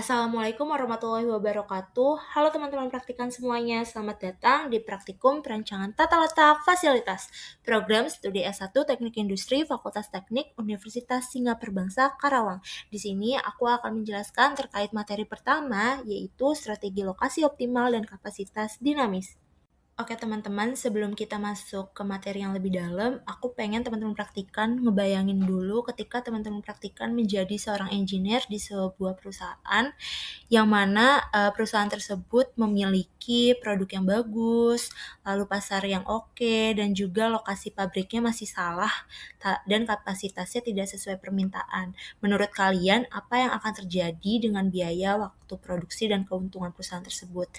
Assalamualaikum warahmatullahi wabarakatuh. Halo teman-teman praktikan semuanya, selamat datang di Praktikum Perancangan Tata Letak Fasilitas Program Studi S1 Teknik Industri Fakultas Teknik Universitas Singapura Bangsa Karawang. Di sini aku akan menjelaskan terkait materi pertama, yaitu strategi lokasi optimal dan kapasitas dinamis. Oke teman-teman, sebelum kita masuk ke materi yang lebih dalam, aku pengen teman-teman praktikan ngebayangin dulu ketika teman-teman praktikan menjadi seorang engineer di sebuah perusahaan yang mana perusahaan tersebut memiliki produk yang bagus, lalu pasar yang oke, dan juga lokasi pabriknya masih salah dan kapasitasnya tidak sesuai permintaan. Menurut kalian, apa yang akan terjadi dengan biaya waktu produksi dan keuntungan perusahaan tersebut?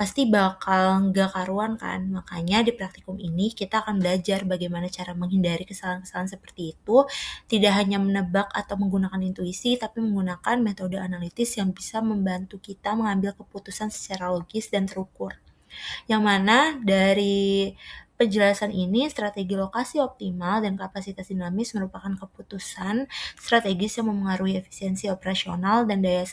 Pasti bakal nggak karuan kan. Makanya di praktikum ini kita akan belajar bagaimana cara menghindari kesalahan-kesalahan seperti itu, tidak hanya menebak atau menggunakan intuisi, tapi menggunakan metode analitis yang bisa membantu kita mengambil keputusan secara logis dan terukur. Yang mana dari penjelasan ini, strategi lokasi optimal dan kapasitas dinamis merupakan keputusan strategis yang memengaruhi efisiensi operasional dan daya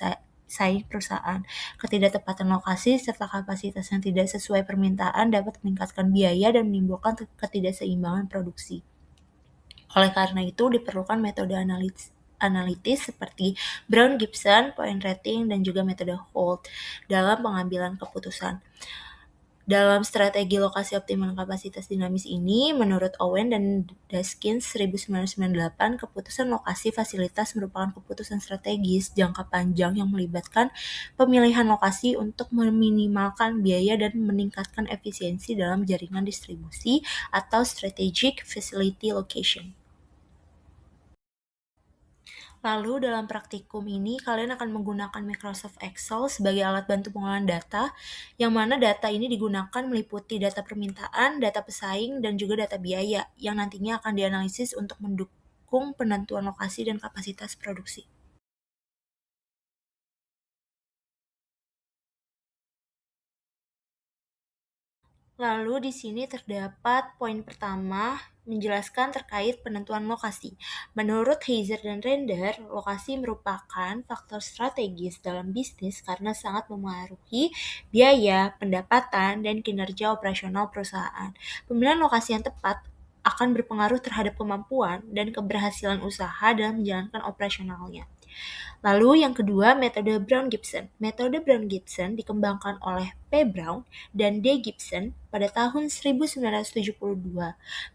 saing perusahaan. Ketidaktepatan lokasi serta kapasitas yang tidak sesuai permintaan dapat meningkatkan biaya dan menimbulkan ketidakseimbangan produksi. Oleh karena itu, diperlukan metode analitis seperti Brown-Gibson, point rating, dan juga metode Holt dalam pengambilan keputusan. Dalam strategi lokasi optimal kapasitas dinamis ini, menurut Owen dan Daskins 1998, keputusan lokasi fasilitas merupakan keputusan strategis jangka panjang yang melibatkan pemilihan lokasi untuk meminimalkan biaya dan meningkatkan efisiensi dalam jaringan distribusi atau strategic facility location. Lalu dalam praktikum ini kalian akan menggunakan Microsoft Excel sebagai alat bantu pengolahan data, yang mana data ini digunakan meliputi data permintaan, data pesaing, dan juga data biaya, yang nantinya akan dianalisis untuk mendukung penentuan lokasi dan kapasitas produksi. Lalu di sini terdapat poin pertama menjelaskan terkait penentuan lokasi. Menurut Heiser dan Render, lokasi merupakan faktor strategis dalam bisnis karena sangat memengaruhi biaya, pendapatan, dan kinerja operasional perusahaan. Pemilihan lokasi yang tepat akan berpengaruh terhadap kemampuan dan keberhasilan usaha dalam menjalankan operasionalnya. Lalu yang kedua, metode Brown-Gibson. Metode Brown-Gibson dikembangkan oleh P. Brown dan D. Gibson pada tahun 1972.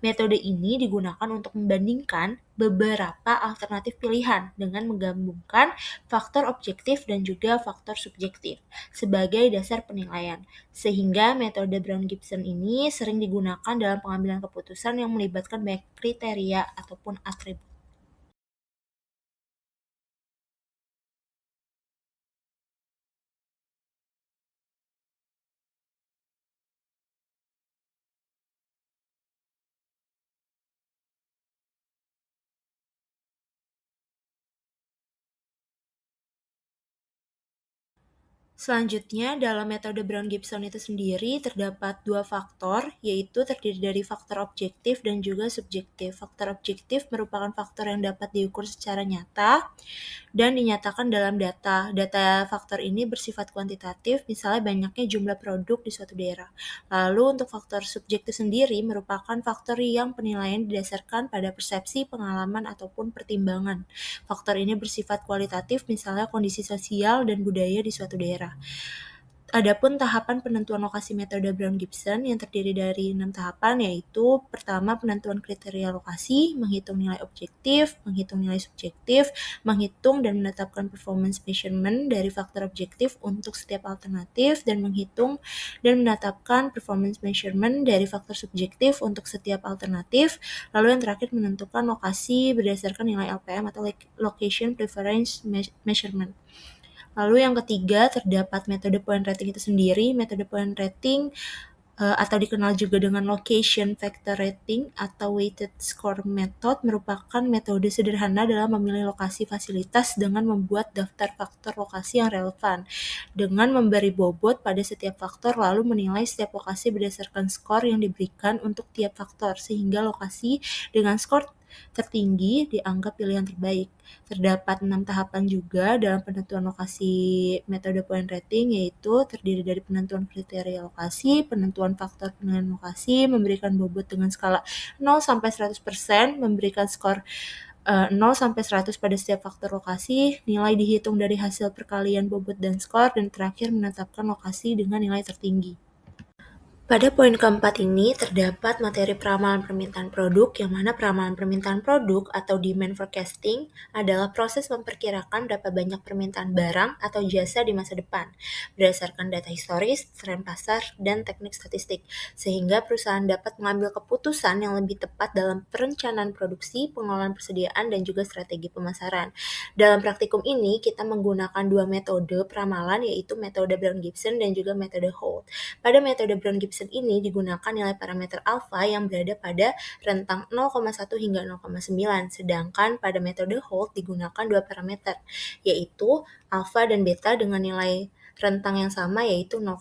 Metode ini digunakan untuk membandingkan beberapa alternatif pilihan dengan menggabungkan faktor objektif dan juga faktor subjektif sebagai dasar penilaian. Sehingga metode Brown-Gibson ini sering digunakan dalam pengambilan keputusan yang melibatkan banyak kriteria ataupun atribut. Selanjutnya, dalam metode Brown-Gibson itu sendiri terdapat dua faktor, yaitu terdiri dari faktor objektif dan juga subjektif. Faktor objektif merupakan faktor yang dapat diukur secara nyata dan dinyatakan dalam data. Data faktor ini bersifat kuantitatif, misalnya banyaknya jumlah produk di suatu daerah. Lalu untuk faktor subjektif sendiri merupakan faktor yang penilaian didasarkan pada persepsi, pengalaman, ataupun pertimbangan. Faktor ini bersifat kualitatif, misalnya kondisi sosial dan budaya di suatu daerah. Adapun tahapan penentuan lokasi metode Brown-Gibson yang terdiri dari 6 tahapan, yaitu pertama penentuan kriteria lokasi, menghitung nilai objektif, menghitung nilai subjektif, menghitung dan menetapkan performance measurement dari faktor objektif untuk setiap alternatif, dan menghitung dan menetapkan performance measurement dari faktor subjektif untuk setiap alternatif. Lalu yang terakhir menentukan lokasi berdasarkan nilai LPM atau Location Preference Measurement. Lalu yang ketiga, terdapat metode point rating itu sendiri. Metode point rating atau dikenal juga dengan location factor rating atau weighted score method merupakan metode sederhana dalam memilih lokasi fasilitas dengan membuat daftar faktor lokasi yang relevan, dengan memberi bobot pada setiap faktor lalu menilai setiap lokasi berdasarkan skor yang diberikan untuk tiap faktor, sehingga lokasi dengan skor tertinggi dianggap pilihan terbaik. Terdapat 6 tahapan juga dalam penentuan lokasi metode point rating, yaitu terdiri dari penentuan kriteria lokasi, penentuan faktor penilaian lokasi, memberikan bobot dengan skala 0 sampai 100%, memberikan skor 0 sampai 100 pada setiap faktor lokasi, nilai dihitung dari hasil perkalian bobot dan skor, dan terakhir menetapkan lokasi dengan nilai tertinggi. Pada poin keempat ini terdapat materi peramalan permintaan produk, yang mana peramalan permintaan produk atau demand forecasting adalah proses memperkirakan berapa banyak permintaan barang atau jasa di masa depan berdasarkan data historis, tren pasar, dan teknik statistik, sehingga perusahaan dapat mengambil keputusan yang lebih tepat dalam perencanaan produksi, pengelolaan persediaan, dan juga strategi pemasaran. Dalam praktikum ini kita menggunakan dua metode peramalan, yaitu metode Brown-Gibson dan juga metode Holt. Pada metode Brown-Gibson ini digunakan nilai parameter alfa yang berada pada rentang 0,1 hingga 0,9, sedangkan pada metode Holt digunakan dua parameter, yaitu alfa dan beta dengan nilai rentang yang sama, yaitu 0,1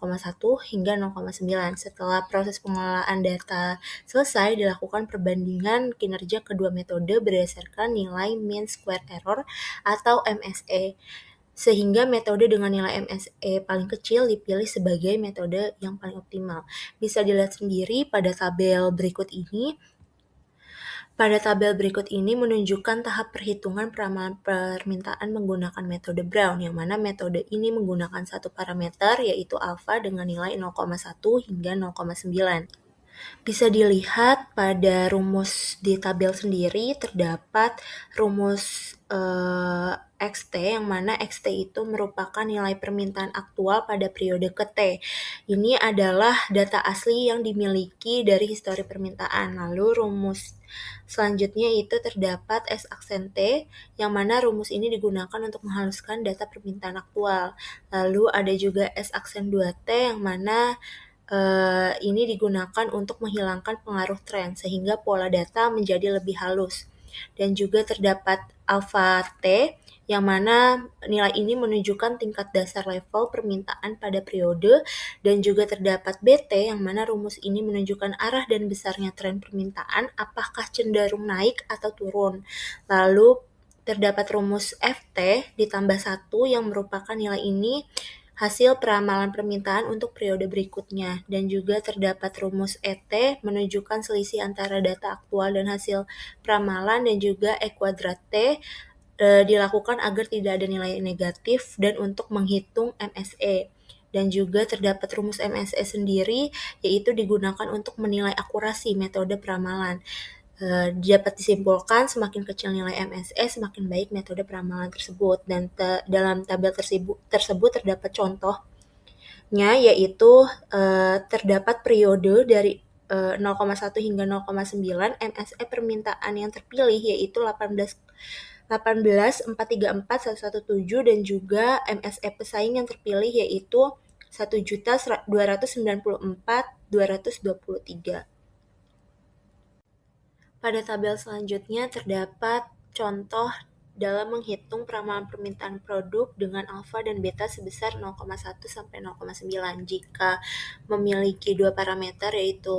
hingga 0,9. Setelah proses pengelolaan data selesai, dilakukan perbandingan kinerja kedua metode berdasarkan nilai mean square error atau MSE, sehingga metode dengan nilai MSE paling kecil dipilih sebagai metode yang paling optimal. Bisa dilihat sendiri pada tabel berikut ini. Pada tabel berikut ini menunjukkan tahap perhitungan peramalan permintaan menggunakan metode Brown, yang mana metode ini menggunakan satu parameter, yaitu alfa dengan nilai 0,1 hingga 0,9. Bisa dilihat pada rumus di tabel sendiri terdapat rumus XT, yang mana XT itu merupakan nilai permintaan aktual pada periode ke-T. Ini adalah data asli yang dimiliki dari histori permintaan. Lalu rumus selanjutnya itu terdapat S aksen T, yang mana rumus ini digunakan untuk menghaluskan data permintaan aktual. Lalu ada juga S aksen 2T, yang mana ini digunakan untuk menghilangkan pengaruh tren sehingga pola data menjadi lebih halus. Dan juga terdapat alpha T, yang mana nilai ini menunjukkan tingkat dasar level permintaan pada periode, dan juga terdapat BT, yang mana rumus ini menunjukkan arah dan besarnya tren permintaan, apakah cenderung naik atau turun. Lalu terdapat rumus FT ditambah 1, yang merupakan nilai ini hasil peramalan permintaan untuk periode berikutnya, dan juga terdapat rumus ET menunjukkan selisih antara data aktual dan hasil peramalan, dan juga E kuadrat T dilakukan agar tidak ada nilai negatif dan untuk menghitung MSE. Dan juga terdapat rumus MSE sendiri, yaitu digunakan untuk menilai akurasi metode peramalan. Dapat disimpulkan semakin kecil nilai MSE semakin baik metode peramalan tersebut. Dan dalam tabel tersebut terdapat contohnya, yaitu terdapat periode dari 0,1 hingga 0,9, MSE permintaan yang terpilih yaitu 18.434.117, dan juga MSE pesaing yang terpilih yaitu 1.294.223. Pada tabel selanjutnya terdapat contoh dalam menghitung peramalan permintaan produk dengan alfa dan beta sebesar 0,1 sampai 0,9. Jika memiliki dua parameter yaitu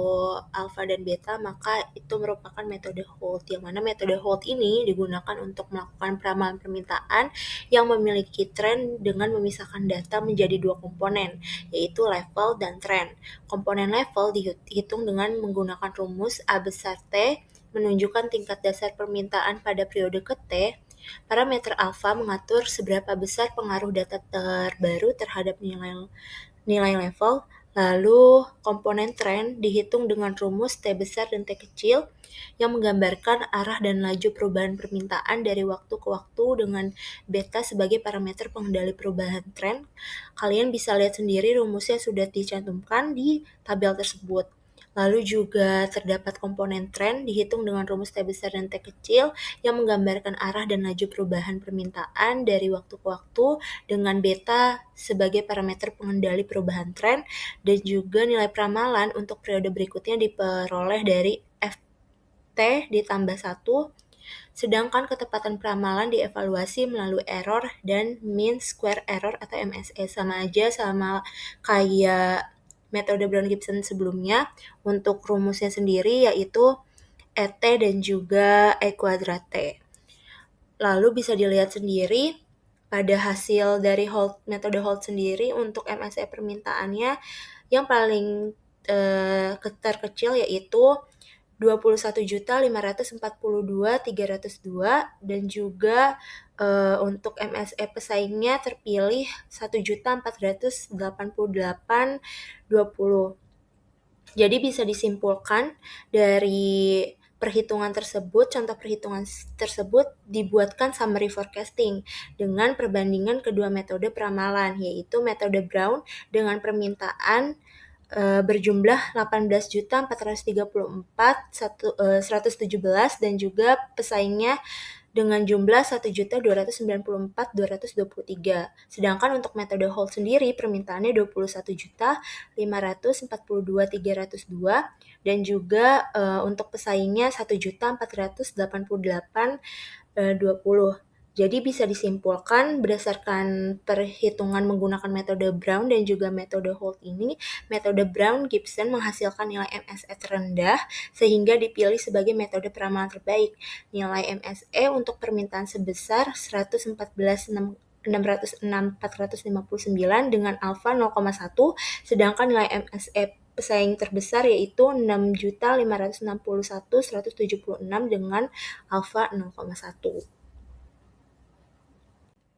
alfa dan beta, maka itu merupakan metode Holt, yang mana metode Holt ini digunakan untuk melakukan peramalan permintaan yang memiliki tren dengan memisahkan data menjadi dua komponen, yaitu level dan tren. Komponen level dihitung dengan menggunakan rumus A besar T menunjukkan tingkat dasar permintaan pada periode ke-T. Parameter alfa mengatur seberapa besar pengaruh data terbaru terhadap nilai level. Lalu komponen tren dihitung dengan rumus T besar dan T kecil yang menggambarkan arah dan laju perubahan permintaan dari waktu ke waktu, dengan beta sebagai parameter pengendali perubahan tren. Kalian bisa lihat sendiri rumusnya sudah dicantumkan di tabel tersebut. Lalu juga terdapat komponen tren dihitung dengan rumus T besar dan T kecil yang menggambarkan arah dan laju perubahan permintaan dari waktu ke waktu, dengan beta sebagai parameter pengendali perubahan tren, dan juga nilai peramalan untuk periode berikutnya diperoleh dari FT ditambah 1, sedangkan ketepatan peramalan dievaluasi melalui error dan mean square error atau MSE. Sama aja sama kayak metode Brown-Gibson sebelumnya. Untuk rumusnya sendiri yaitu ET dan juga E kuadrat T. Lalu bisa dilihat sendiri pada hasil dari metode Holt sendiri untuk MSE permintaannya yang paling terkecil yaitu 21.542.302 dan juga untuk MSE pesaingnya terpilih 1.488.20. Jadi bisa disimpulkan dari perhitungan tersebut, contoh perhitungan tersebut dibuatkan summary forecasting dengan perbandingan kedua metode peramalan, yaitu metode Brown dengan permintaan berjumlah 18.434.117 dan juga pesaingnya dengan jumlah 1.294.223. Sedangkan untuk metode Holt sendiri permintaannya 21.542.302 dan juga untuk pesaingnya 1.488.20. Jadi bisa disimpulkan berdasarkan perhitungan menggunakan metode Brown dan juga metode Holt ini, metode Brown-Gibson menghasilkan nilai MSE terendah sehingga dipilih sebagai metode peramalan terbaik. Nilai MSE untuk permintaan sebesar 114.606.459 dengan alfa 0,1, sedangkan nilai MSE pesaing terbesar yaitu 6.561.176 dengan alfa 0,1.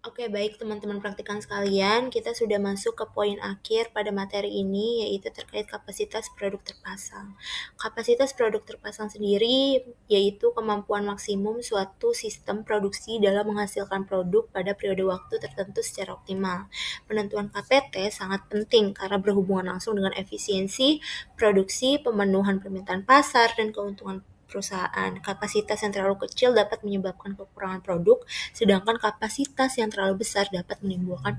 Oke, baik teman-teman praktikan sekalian, kita sudah masuk ke poin akhir pada materi ini, yaitu terkait kapasitas produk terpasang. Kapasitas produk terpasang sendiri yaitu kemampuan maksimum suatu sistem produksi dalam menghasilkan produk pada periode waktu tertentu secara optimal. Penentuan KPT sangat penting karena berhubungan langsung dengan efisiensi produksi, pemenuhan permintaan pasar, dan keuntungan perusahaan. Kapasitas yang terlalu kecil dapat menyebabkan kekurangan produk, sedangkan kapasitas yang terlalu besar dapat menimbulkan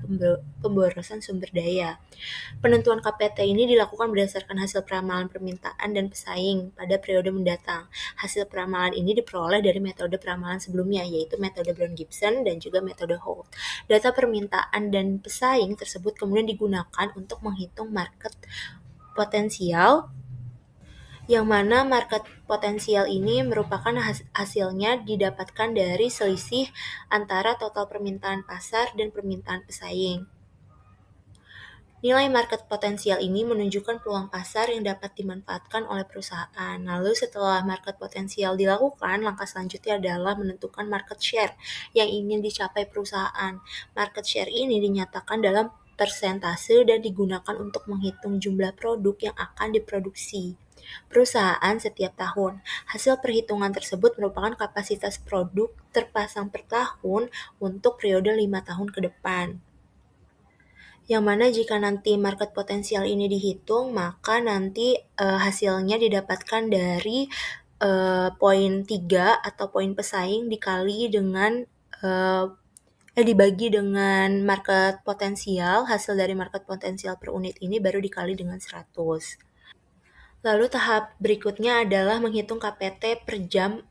pemborosan sumber daya. Penentuan KPT ini dilakukan berdasarkan hasil peramalan permintaan dan pesaing pada periode mendatang. Hasil peramalan ini diperoleh dari metode peramalan sebelumnya, yaitu metode Brown-Gibson dan juga metode Holt. Data permintaan dan pesaing tersebut kemudian digunakan untuk menghitung market potensial, yang mana market potensial ini merupakan hasilnya didapatkan dari selisih antara total permintaan pasar dan permintaan pesaing. Nilai market potensial ini menunjukkan peluang pasar yang dapat dimanfaatkan oleh perusahaan. Lalu setelah market potensial dilakukan, langkah selanjutnya adalah menentukan market share yang ingin dicapai perusahaan. Market share ini dinyatakan dalam persentase dan digunakan untuk menghitung jumlah produk yang akan diproduksi perusahaan setiap tahun. Hasil perhitungan tersebut merupakan kapasitas produk terpasang per tahun untuk periode 5 tahun ke depan. Yang mana jika nanti market potensial ini dihitung, maka nanti hasilnya didapatkan dari poin 3 atau poin pesaing dikali dengan dibagi dengan market potensial, hasil dari market potensial per unit ini baru dikali dengan 100. Lalu tahap berikutnya adalah menghitung KPT per jam,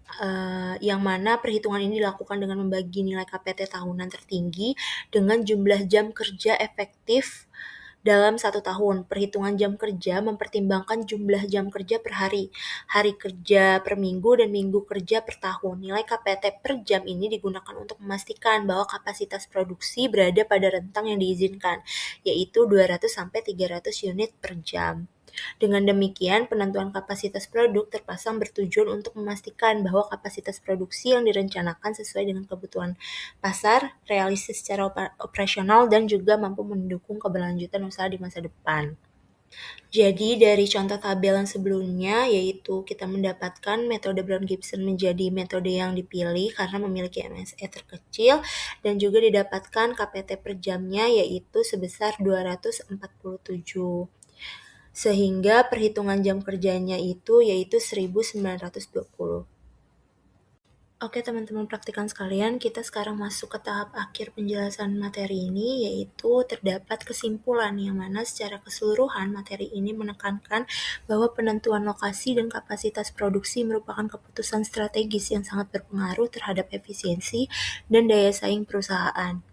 yang mana perhitungan ini dilakukan dengan membagi nilai KPT tahunan tertinggi dengan jumlah jam kerja efektif dalam 1 tahun. Perhitungan jam kerja mempertimbangkan jumlah jam kerja per hari, hari kerja per minggu, dan minggu kerja per tahun. Nilai KPT per jam ini digunakan untuk memastikan bahwa kapasitas produksi berada pada rentang yang diizinkan, yaitu 200-300 unit per jam. Dengan demikian, penentuan kapasitas produk terpasang bertujuan untuk memastikan bahwa kapasitas produksi yang direncanakan sesuai dengan kebutuhan pasar, realistis secara operasional, dan juga mampu mendukung keberlanjutan usaha di masa depan. Jadi dari contoh tabel yang sebelumnya, yaitu kita mendapatkan metode Brown-Gibson menjadi metode yang dipilih karena memiliki MSE terkecil, dan juga didapatkan KPT per jamnya yaitu sebesar 247. Sehingga perhitungan jam kerjanya itu yaitu 1920. Oke teman-teman praktikan sekalian, kita sekarang masuk ke tahap akhir penjelasan materi ini, yaitu terdapat kesimpulan yang mana secara keseluruhan materi ini menekankan bahwa penentuan lokasi dan kapasitas produksi merupakan keputusan strategis yang sangat berpengaruh terhadap efisiensi dan daya saing perusahaan.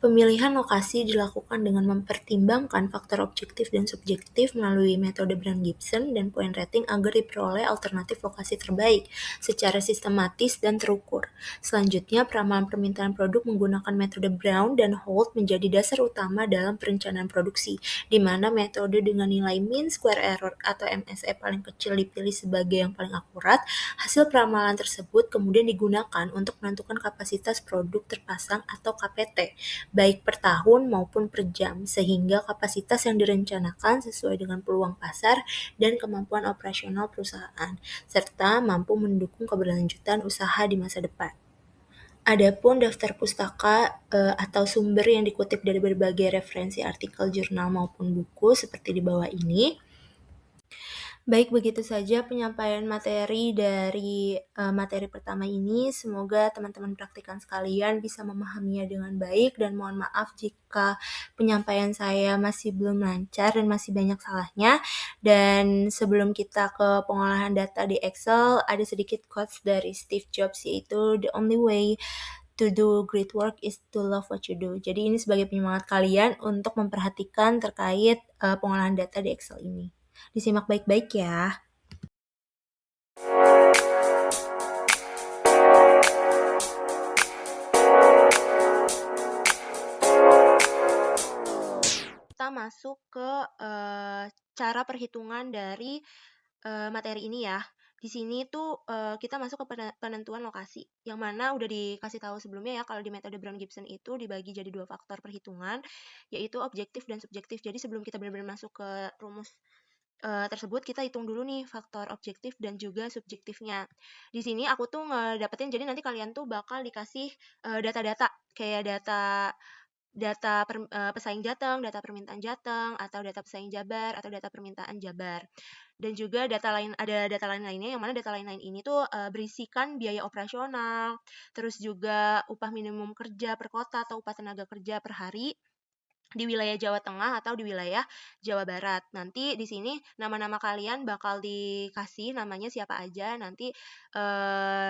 Pemilihan lokasi dilakukan dengan mempertimbangkan faktor objektif dan subjektif melalui metode Brown-Gibson dan point rating agar diperoleh alternatif lokasi terbaik secara sistematis dan terukur. Selanjutnya, peramalan permintaan produk menggunakan metode Brown dan Holt menjadi dasar utama dalam perencanaan produksi, di mana metode dengan nilai mean square error atau MSE paling kecil dipilih sebagai yang paling akurat. Hasil peramalan tersebut kemudian digunakan untuk menentukan kapasitas produk terpasang atau KPT, baik per tahun maupun per jam, sehingga kapasitas yang direncanakan sesuai dengan peluang pasar dan kemampuan operasional perusahaan, serta mampu mendukung keberlanjutan usaha di masa depan. Adapun daftar pustaka atau sumber yang dikutip dari berbagai referensi artikel jurnal maupun buku seperti di bawah ini. Baik, begitu saja penyampaian materi dari materi pertama ini. Semoga teman-teman praktikan sekalian bisa memahaminya dengan baik, dan mohon maaf jika penyampaian saya masih belum lancar dan masih banyak salahnya. Dan sebelum kita ke pengolahan data di Excel, ada sedikit quotes dari Steve Jobs, yaitu "The only way to do great work is to love what you do." Jadi ini sebagai penyemangat kalian untuk memperhatikan terkait pengolahan data di Excel ini. Disimak baik-baik ya. Kita masuk ke cara perhitungan dari materi ini ya. Di sini tuh kita masuk ke penentuan lokasi, yang mana udah dikasih tahu sebelumnya ya, kalau di metode Brown-Gibson itu dibagi jadi 2 faktor perhitungan, yaitu objektif dan subjektif. Jadi sebelum kita benar-benar masuk ke rumus tersebut, kita hitung dulu nih faktor objektif dan juga subjektifnya. Di sini aku tuh ngedapetin, jadi nanti kalian tuh bakal dikasih data-data, kayak data pesaing Jateng, data permintaan Jateng, atau data pesaing Jabar, atau data permintaan Jabar. Dan juga ada data lain-lainnya, yang mana data lain-lain ini tuh berisikan biaya operasional, terus juga upah minimum kerja per kota atau upah tenaga kerja per hari di wilayah Jawa Tengah atau di wilayah Jawa Barat. Nanti di sini nama-nama kalian bakal dikasih namanya siapa aja, nanti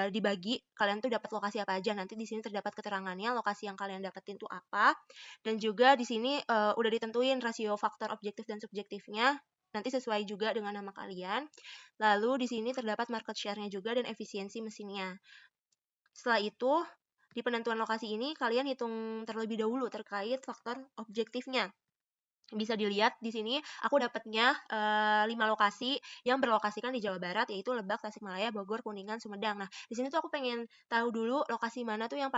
dibagi, kalian tuh dapat lokasi apa aja. Nanti di sini terdapat keterangannya, lokasi yang kalian dapetin tuh apa. Dan juga di sini udah ditentuin rasio faktor objektif dan subjektifnya, nanti sesuai juga dengan nama kalian. Lalu di sini terdapat market share-nya juga dan efisiensi mesinnya. Setelah itu, di penentuan lokasi ini kalian hitung terlebih dahulu terkait faktor objektifnya. Bisa dilihat di sini aku dapatnya 5 lokasi yang berlokasikan di Jawa Barat, yaitu Lebak, Tasikmalaya, Bogor, Kuningan, Sumedang. Nah, di sini tuh aku pengen tahu dulu lokasi mana yang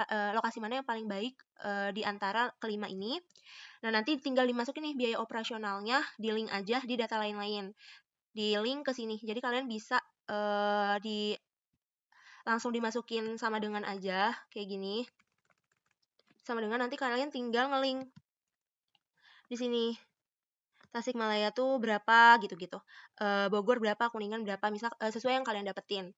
paling baik di antara kelima ini. Nah, nanti tinggal dimasukin nih biaya operasionalnya, di link aja di data lain-lain. Di link ke sini. Jadi kalian bisa langsung dimasukin sama dengan aja kayak gini. Sama dengan nanti kalian tinggal ngelink di sini. Tasikmalaya tuh berapa gitu-gitu. Bogor berapa, Kuningan berapa, misal sesuai yang kalian dapetin.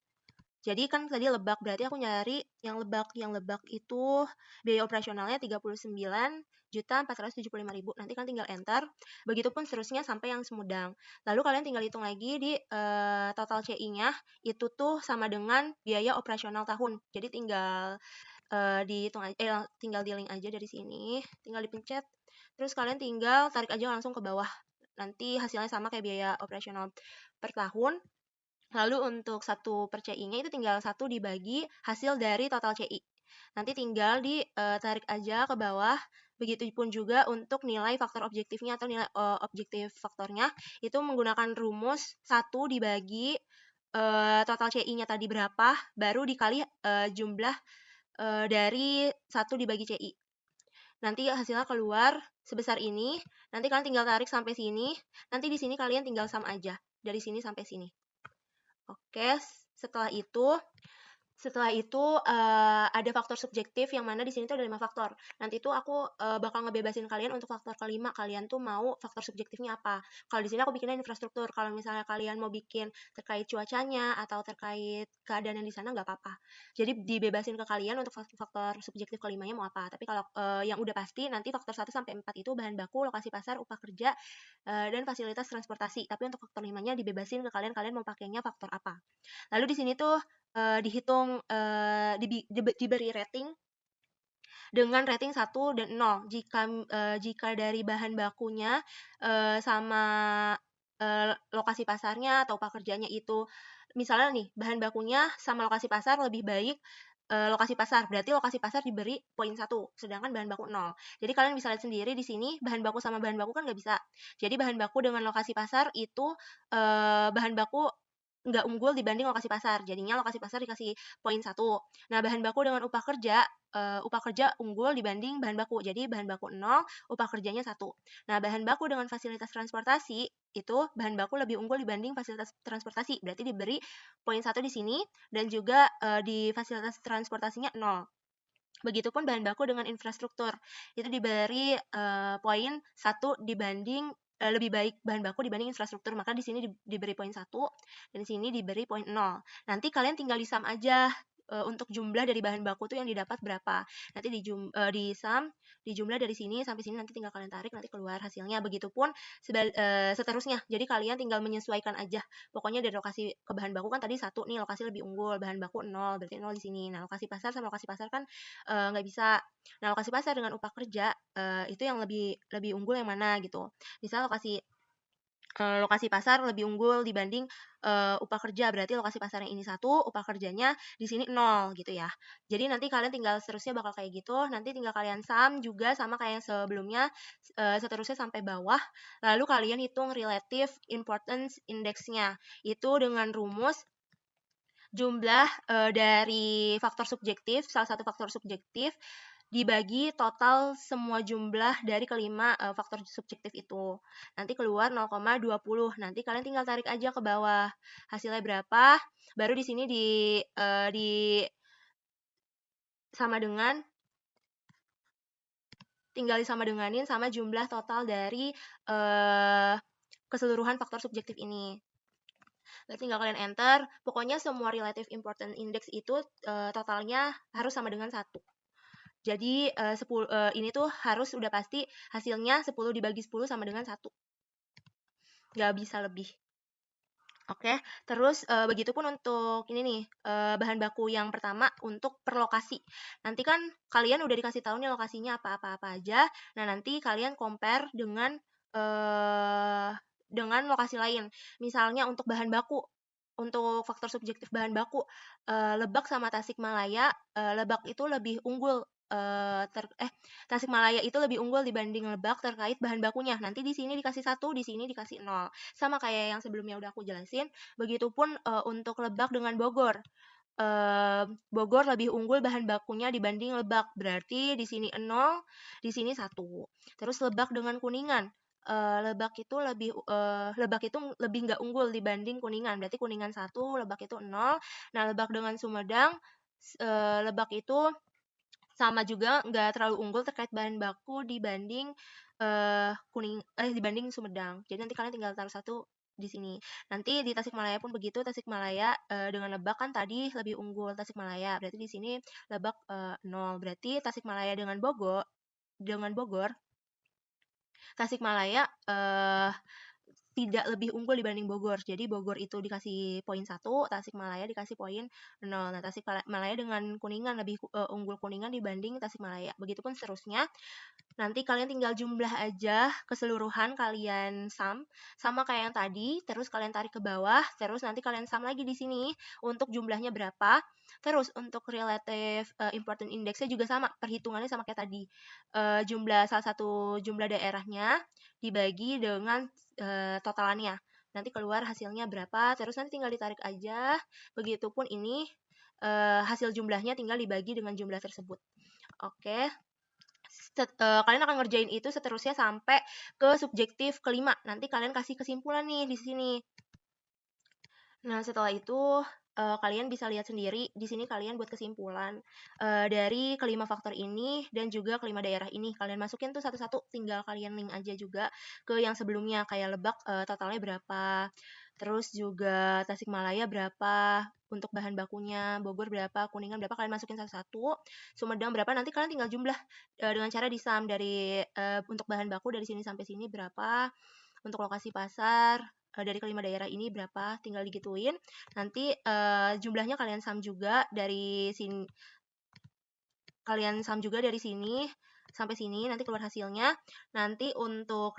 Jadi kan tadi Lebak, berarti aku nyari yang Lebak. Yang Lebak itu biaya operasionalnya 39.475.000. Nanti kan tinggal enter. Begitupun seterusnya sampai yang Sumedang. Lalu kalian tinggal hitung lagi di total CI-nya, itu tuh sama dengan biaya operasional tahun. Jadi tinggal tinggal di link aja dari sini, tinggal dipencet, terus kalian tinggal tarik aja langsung ke bawah. Nanti hasilnya sama kayak biaya operasional per tahun. Lalu untuk 1 per CI-nya itu tinggal 1 dibagi hasil dari total CI. Nanti tinggal ditarik aja ke bawah. Begitupun juga untuk nilai faktor objektifnya atau nilai objektif faktornya, itu menggunakan rumus 1 dibagi total CI-nya tadi berapa, baru dikali jumlah dari 1 dibagi CI. Nanti hasilnya keluar sebesar ini, nanti kalian tinggal tarik sampai sini, nanti di sini kalian tinggal sum aja, dari sini sampai sini. Oke, setelah itu ada faktor subjektif, yang mana di sini tuh ada 5 faktor. Nanti tuh aku bakal ngebebasin kalian untuk faktor kelima, kalian tuh mau faktor subjektifnya apa. Kalau di sini aku bikinnya infrastruktur. Kalau misalnya kalian mau bikin terkait cuacanya atau terkait keadaan yang di sana, nggak apa-apa. Jadi dibebasin ke kalian untuk faktor subjektif kelimanya mau apa. Tapi kalau yang udah pasti nanti faktor 1 sampai 4 itu bahan baku, lokasi pasar, upah kerja, dan fasilitas transportasi. Tapi untuk faktor 5-nya dibebasin ke kalian mau pakainya faktor apa. Lalu di sini tuh dihitung, diberi rating dengan rating 1 dan 0. Jika dari bahan bakunya sama lokasi pasarnya atau upah kerjanya itu misalnya nih bahan bakunya sama lokasi pasar lebih baik lokasi pasar, berarti lokasi pasar diberi poin 1, sedangkan bahan baku 0. Jadi kalian bisa lihat sendiri di sini bahan baku sama bahan baku kan nggak bisa. Jadi bahan baku dengan lokasi pasar itu bahan baku nggak unggul dibanding lokasi pasar, jadinya lokasi pasar dikasih poin 1. Nah, bahan baku dengan upah kerja unggul dibanding bahan baku, jadi bahan baku 0, upah kerjanya 1. Nah, bahan baku dengan fasilitas transportasi, itu bahan baku lebih unggul dibanding fasilitas transportasi, berarti diberi poin 1 di sini, dan juga di fasilitas transportasinya 0. Begitupun bahan baku dengan infrastruktur, itu diberi poin 1 dibanding lebih baik bahan baku dibanding infrastruktur, maka di sini diberi poin 1 dan di sini diberi poin 0. Nanti kalian tinggal disam aja untuk jumlah dari bahan baku tuh yang didapat berapa. Nanti disam, dijumlah dari sini sampai sini, nanti tinggal kalian tarik, nanti keluar hasilnya. Begitupun seterusnya. Jadi kalian tinggal menyesuaikan aja. Pokoknya dari lokasi ke bahan baku kan tadi 1 nih, lokasi lebih unggul, bahan baku 0, berarti 0 di sini. Nah, lokasi pasar sama lokasi pasar kan nggak bisa. Nah, lokasi pasar dengan upah kerja itu yang lebih unggul yang mana gitu. Misal lokasi pasar lebih unggul dibanding upah kerja, berarti lokasi pasar yang ini 1, upah kerjanya di sini 0 gitu ya. Jadi nanti kalian tinggal seterusnya bakal kayak gitu, nanti tinggal kalian sum juga sama kayak yang sebelumnya, seterusnya sampai bawah, lalu kalian hitung relative importance index-nya. Itu dengan rumus jumlah dari faktor subjektif, salah satu faktor subjektif dibagi total semua jumlah dari kelima faktor subjektif itu. Nanti keluar 0,20. Nanti kalian tinggal tarik aja ke bawah. Hasilnya berapa? Baru di sini di sama dengan tinggal disama denganin sama jumlah total dari keseluruhan faktor subjektif ini. Berarti tinggal kalian enter, pokoknya semua relative important index itu totalnya harus sama dengan 1. Jadi ini tuh harus udah pasti hasilnya 10 dibagi 10 sama dengan 1. Nggak bisa lebih. Oke, terus begitupun untuk ini nih, bahan baku yang pertama untuk per lokasi. Nanti kan kalian udah dikasih tahu nih lokasinya apa-apa aja. Nah, nanti kalian compare dengan lokasi lain. Misalnya untuk bahan baku, untuk faktor subjektif bahan baku, Lebak sama Tasikmalaya, Lebak itu lebih unggul Tasikmalaya itu lebih unggul dibanding Lebak terkait bahan bakunya. Nanti di sini dikasih 1, di sini dikasih 0. Sama kayak yang sebelumnya udah aku jelasin. Begitupun untuk Lebak dengan Bogor. Bogor lebih unggul bahan bakunya dibanding Lebak. Berarti di sini 0, di sini 1. Terus Lebak dengan Kuningan. Lebak itu lebih nggak unggul dibanding Kuningan. Berarti Kuningan 1, Lebak itu 0. Nah, Lebak dengan Sumedang, Lebak itu sama juga nggak terlalu unggul terkait bahan baku dibanding dibanding Sumedang. Jadi nanti kalian tinggal taruh 1 di sini. Nanti di Tasikmalaya pun begitu, Tasikmalaya dengan Lebak kan tadi lebih unggul Tasikmalaya. Berarti di sini Lebak 0. Berarti Tasikmalaya dengan Bogor, Tasikmalaya tidak lebih unggul dibanding Bogor. Jadi Bogor itu dikasih poin 1, Tasikmalaya dikasih poin 0. Nah, Tasikmalaya dengan Kuningan lebih unggul Kuningan dibanding Tasikmalaya. Begitupun seterusnya. Nanti kalian tinggal jumlah aja keseluruhan, kalian sum sama kayak yang tadi, terus kalian tarik ke bawah, terus nanti kalian sum lagi di sini untuk jumlahnya berapa. Terus untuk relative important index-nya juga sama, perhitungannya sama kayak tadi. Salah satu jumlah daerahnya dibagi dengan totalannya. Nanti keluar hasilnya berapa, terus nanti tinggal ditarik aja. Begitupun ini hasil jumlahnya tinggal dibagi dengan jumlah tersebut. Oke. Kalian akan ngerjain itu seterusnya sampai ke subjektif kelima. Nanti kalian kasih kesimpulan nih di sini. Nah, setelah itu kalian bisa lihat sendiri di sini kalian buat kesimpulan dari kelima faktor ini dan juga kelima daerah ini. Kalian masukin tuh satu-satu, tinggal kalian link aja juga ke yang sebelumnya kayak Lebak totalnya berapa. Terus juga Tasikmalaya berapa untuk bahan bakunya, Bogor berapa, Kuningan berapa, kalian masukin satu-satu. Sumedang berapa, nanti kalian tinggal jumlah dengan cara disam dari untuk bahan baku dari sini sampai sini berapa, untuk lokasi pasar dari kelima daerah ini berapa, tinggal digituin. Nanti jumlahnya kalian sum juga dari sini kalian sum juga dari sini sampai sini, nanti keluar hasilnya. Nanti untuk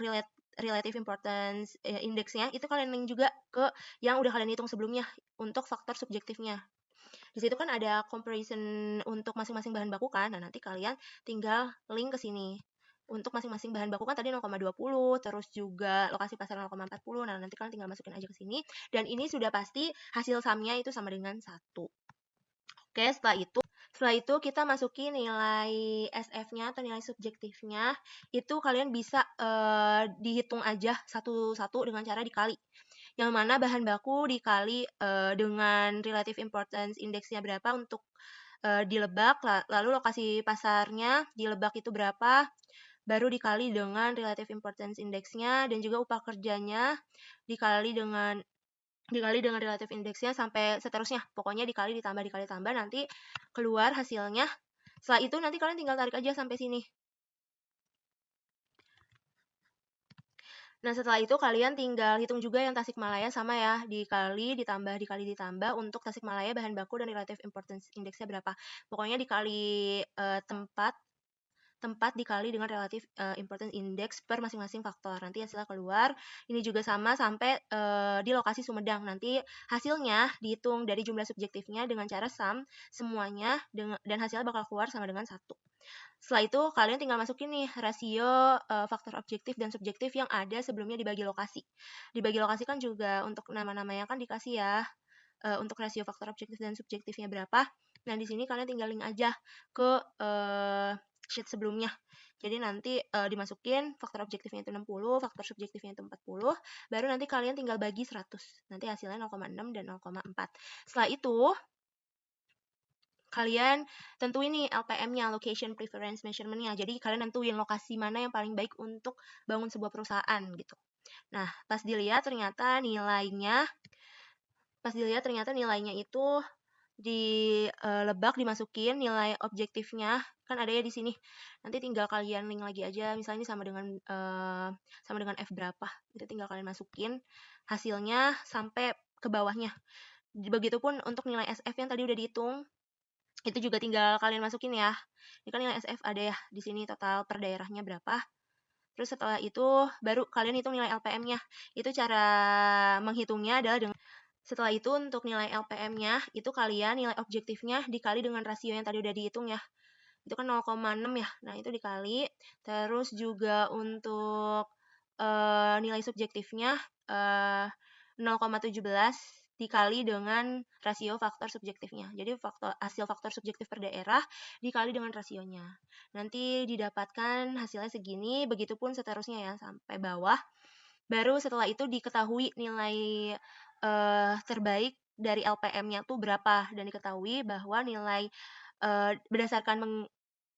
relative importance indeksnya itu kalian link juga ke yang udah kalian hitung sebelumnya untuk faktor subjektifnya. Di situ kan ada comparison untuk masing-masing bahan baku kan. Nah, nanti kalian tinggal link ke sini. Untuk masing-masing bahan baku kan tadi 0,20, terus juga lokasi pasar 0,40. Nah, nanti kalian tinggal masukin aja ke sini. Dan ini sudah pasti hasil sumnya itu sama dengan 1. Oke, setelah itu kita masukin nilai SF-nya atau nilai subjektifnya. Itu kalian bisa dihitung aja satu-satu dengan cara dikali. Yang mana bahan baku dikali dengan relative importance indeksnya berapa untuk di Lebak, lalu lokasi pasarnya di Lebak itu berapa, baru dikali dengan relative importance indeksnya, dan juga upah kerjanya dikali dengan relative indeksnya sampai seterusnya. Pokoknya dikali tambah nanti keluar hasilnya. Setelah itu nanti kalian tinggal tarik aja sampai sini. Nah, setelah itu kalian tinggal hitung juga yang Tasikmalaya sama ya, dikali ditambah untuk Tasikmalaya bahan baku dan relative importance indeksnya berapa. Pokoknya dikali tempat dikali dengan relative importance index per masing-masing faktor. Nanti hasilnya keluar. Ini juga sama sampai di lokasi Sumedang. Nanti hasilnya dihitung dari jumlah subjektifnya dengan cara sum semuanya dan hasilnya bakal keluar sama dengan 1. Setelah itu kalian tinggal masukin nih rasio faktor objektif dan subjektif yang ada sebelumnya dibagi lokasi. Dibagi lokasi kan juga untuk nama-namanya kan dikasih ya untuk rasio faktor objektif dan subjektifnya berapa. Nah, di sini kalian tinggal link aja ke sheet sebelumnya. Jadi nanti dimasukin faktor objektifnya itu 60, faktor subjektifnya itu 40, baru nanti kalian tinggal bagi 100. Nanti hasilnya 0,6 dan 0,4. Setelah itu kalian tentuin nih LPM-nya, location preference measurement-nya. Jadi kalian nentuin lokasi mana yang paling baik untuk bangun sebuah perusahaan gitu. Nah, pas dilihat ternyata nilainya itu di Lebak dimasukin nilai objektifnya kan ada ya di sini. Nanti tinggal kalian link lagi aja, misalnya ini sama dengan F berapa. Itu tinggal kalian masukin hasilnya sampai ke bawahnya. Begitupun untuk nilai SF yang tadi udah dihitung, itu juga tinggal kalian masukin ya. Ini kan nilai SF ada ya di sini total per daerahnya berapa. Terus setelah itu baru kalian hitung nilai LPM-nya. Itu cara menghitungnya adalah dengan setelah itu untuk nilai LPM-nya itu kalian nilai objektifnya dikali dengan rasio yang tadi udah dihitung ya. Itu kan 0,6 ya. Nah, itu dikali. Terus juga untuk nilai subjektifnya 0,17 dikali dengan rasio faktor subjektifnya. Jadi hasil faktor subjektif per daerah dikali dengan rasionya. Nanti didapatkan hasilnya segini, begitupun seterusnya ya sampai bawah. Baru setelah itu diketahui nilai terbaik dari LPM-nya tuh berapa dan diketahui bahwa nilai berdasarkan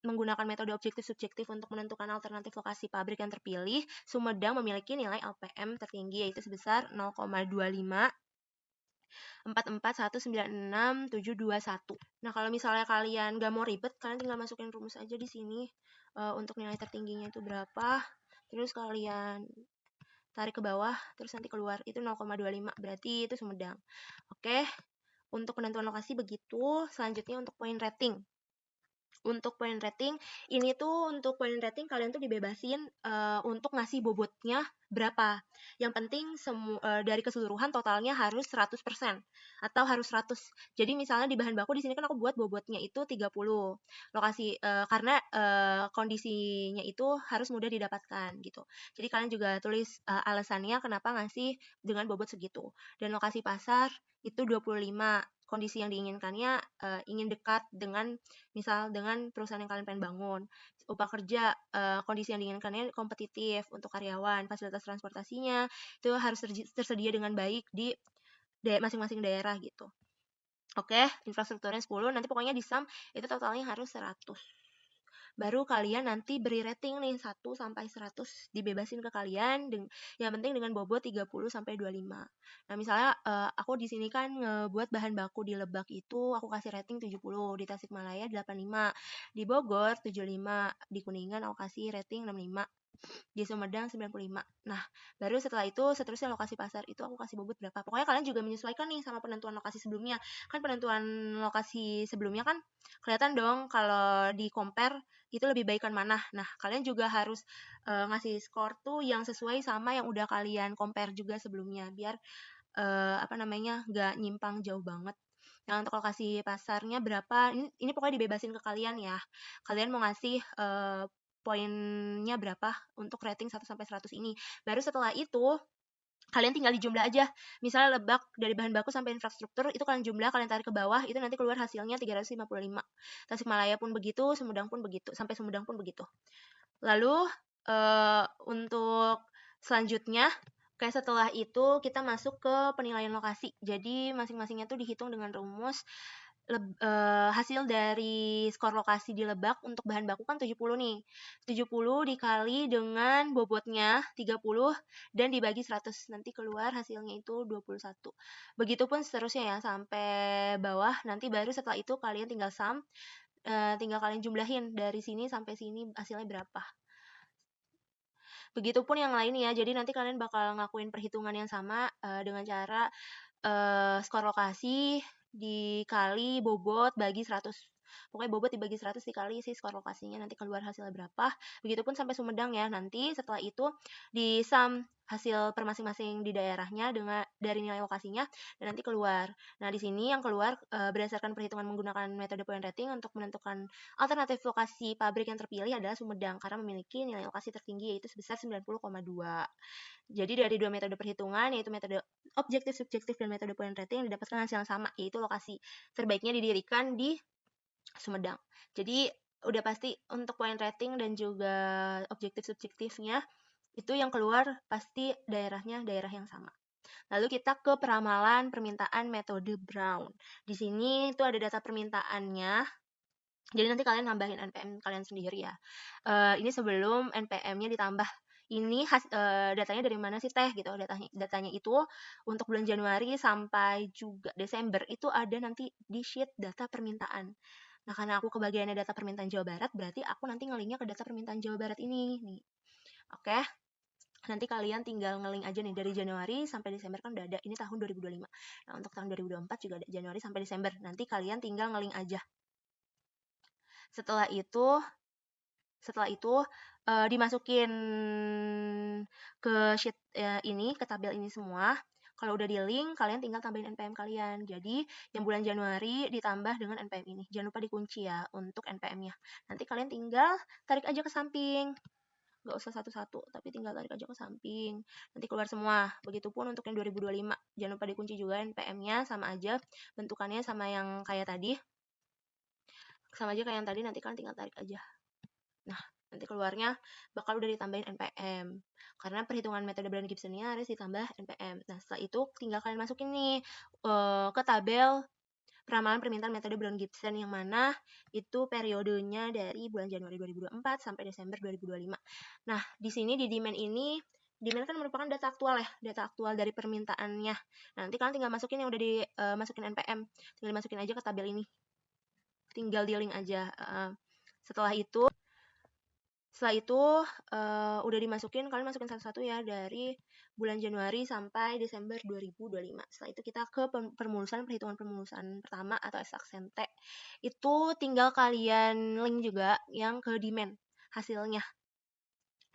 menggunakan metode objektif subjektif untuk menentukan alternatif lokasi pabrik yang terpilih, Sumedang memiliki nilai LPM tertinggi yaitu sebesar 0,25 Nah, kalau misalnya kalian gak mau ribet, kalian tinggal masukin rumus aja di sini untuk nilai tertingginya itu berapa. Terus kalian tarik ke bawah, terus nanti keluar itu 0,25, berarti itu Sumedang. Oke, untuk penentuan lokasi begitu. Selanjutnya untuk point rating. Untuk point rating, ini tuh untuk point rating kalian tuh dibebasin untuk ngasih bobotnya berapa. Yang penting dari keseluruhan totalnya harus 100% atau harus 100. Jadi misalnya di bahan baku di sini kan aku buat bobotnya itu 30. Lokasi karena kondisinya itu harus mudah didapatkan gitu. Jadi kalian juga tulis alasannya kenapa ngasih dengan bobot segitu. Dan lokasi pasar itu 25. Kondisi yang diinginkannya ingin dekat dengan perusahaan yang kalian pengen bangun. Upah kerja, kondisi yang diinginkannya kompetitif untuk karyawan, fasilitas transportasinya itu harus tersedia dengan baik di masing-masing daerah gitu. Oke, infrastrukturnya 10, nanti pokoknya di sum itu totalnya harus 100. Baru kalian nanti beri rating nih 1 sampai 100 dibebasin ke kalian yang penting dengan bobot 30 sampai 25. Nah, misalnya aku di sini kan ngebuat bahan baku di Lebak itu aku kasih rating 70, di Tasikmalaya 85, di Bogor 75, di Kuningan aku kasih rating 65. di Sumedang 95. Nah, baru setelah itu seterusnya lokasi pasar itu aku kasih bobot berapa. Pokoknya kalian juga menyesuaikan nih sama penentuan lokasi sebelumnya. Kan penentuan lokasi sebelumnya kan kelihatan dong kalau di compare itu lebih baikkan mana. Nah, kalian juga harus ngasih skor tuh yang sesuai sama yang udah kalian compare juga sebelumnya biar nggak nyimpang jauh banget. Nah, untuk lokasi pasarnya berapa, ini pokoknya dibebasin ke kalian ya. Kalian mau ngasih poinnya berapa untuk rating 1 sampai 100 ini. Baru setelah itu kalian tinggal dijumlah aja. Misalnya Lebak dari bahan baku sampai infrastruktur itu kalian jumlah, kalian tarik ke bawah, itu nanti keluar hasilnya 355. Tasikmalaya pun begitu, Sumedang pun begitu, sampai Sumedang pun begitu. Lalu untuk selanjutnya kayak setelah itu kita masuk ke penilaian lokasi. Jadi masing-masingnya tuh dihitung dengan rumus hasil dari skor lokasi di Lebak untuk bahan baku kan 70 nih. 70 dikali dengan bobotnya 30 dan dibagi 100. Nanti keluar hasilnya itu 21. Begitupun seterusnya ya sampai bawah. Nanti baru setelah itu kalian tinggal sum, tinggal kalian jumlahin dari sini sampai sini hasilnya berapa. Begitupun yang lainnya, jadi nanti kalian bakal ngakuin perhitungan yang sama dengan cara skor lokasi dikali bobot bagi 100. Pokoknya bobot dibagi 100 dikali si skor lokasinya, nanti keluar hasilnya berapa. Begitupun sampai Sumedang ya, nanti setelah itu di sum hasil per masing-masing di daerahnya dengan dari nilai lokasinya dan nanti keluar. Nah, di sini yang keluar berdasarkan perhitungan menggunakan metode point rating untuk menentukan alternatif lokasi pabrik yang terpilih adalah Sumedang karena memiliki nilai lokasi tertinggi yaitu sebesar 90,2. Jadi dari dua metode perhitungan yaitu metode objektif subjektif dan metode point rating yang didapatkan hasil yang sama yaitu lokasi terbaiknya didirikan di Sumedang. Jadi udah pasti untuk point rating dan juga objektif subjektifnya itu yang keluar pasti daerahnya daerah yang sama. Lalu kita ke peramalan permintaan metode Brown. Di sini itu ada data permintaannya. Jadi nanti kalian nambahin NPM kalian sendiri ya. Ini sebelum NPM-nya ditambah. Ini datanya dari mana sih Teh gitu. Datanya itu untuk bulan Januari sampai juga Desember itu ada nanti di sheet data permintaan. Nah, karena aku kebagiannya data permintaan Jawa Barat, berarti aku nanti ngelingnya ke data permintaan Jawa Barat ini nih. Oke. Nanti kalian tinggal ngeling aja nih dari Januari sampai Desember kan udah ada. Ini tahun 2025. Nah, untuk tahun 2024 juga ada Januari sampai Desember. Nanti kalian tinggal ngeling aja. Setelah itu dimasukin ke sheet ini, ke tabel ini semua. Kalau udah di link, kalian tinggal tambahin NPM kalian. Jadi, yang bulan Januari ditambah dengan NPM ini. Jangan lupa dikunci ya untuk NPM-nya. Nanti kalian tinggal tarik aja ke samping. Nggak usah satu-satu, tapi tinggal tarik aja ke samping. Nanti keluar semua. Begitupun untuk yang 2025. Jangan lupa dikunci juga NPM-nya, sama aja. Bentukannya sama yang kayak tadi. Sama aja kayak yang tadi, nanti kalian tinggal tarik aja. Nah, nanti keluarnya bakal udah ditambahin NPM. Karena perhitungan metode Brown-Gibson-nya harus ditambah NPM. Nah, setelah itu tinggal kalian masukin nih ke tabel peramalan permintaan metode Brown-Gibson yang mana itu periodenya dari bulan Januari 2024 sampai Desember 2025. Nah, di sini di demand ini, demand kan merupakan data aktual ya, data aktual dari permintaannya. Nah, nanti kalian tinggal masukin yang udah dimasukin NPM, tinggal masukin aja ke tabel ini. Tinggal di link aja. Setelah itu udah dimasukin, kalian masukin satu-satu ya dari bulan Januari sampai Desember 2025. Setelah itu kita ke perhitungan permulusan pertama atau ex-aksente. Itu tinggal kalian link juga yang ke demand hasilnya.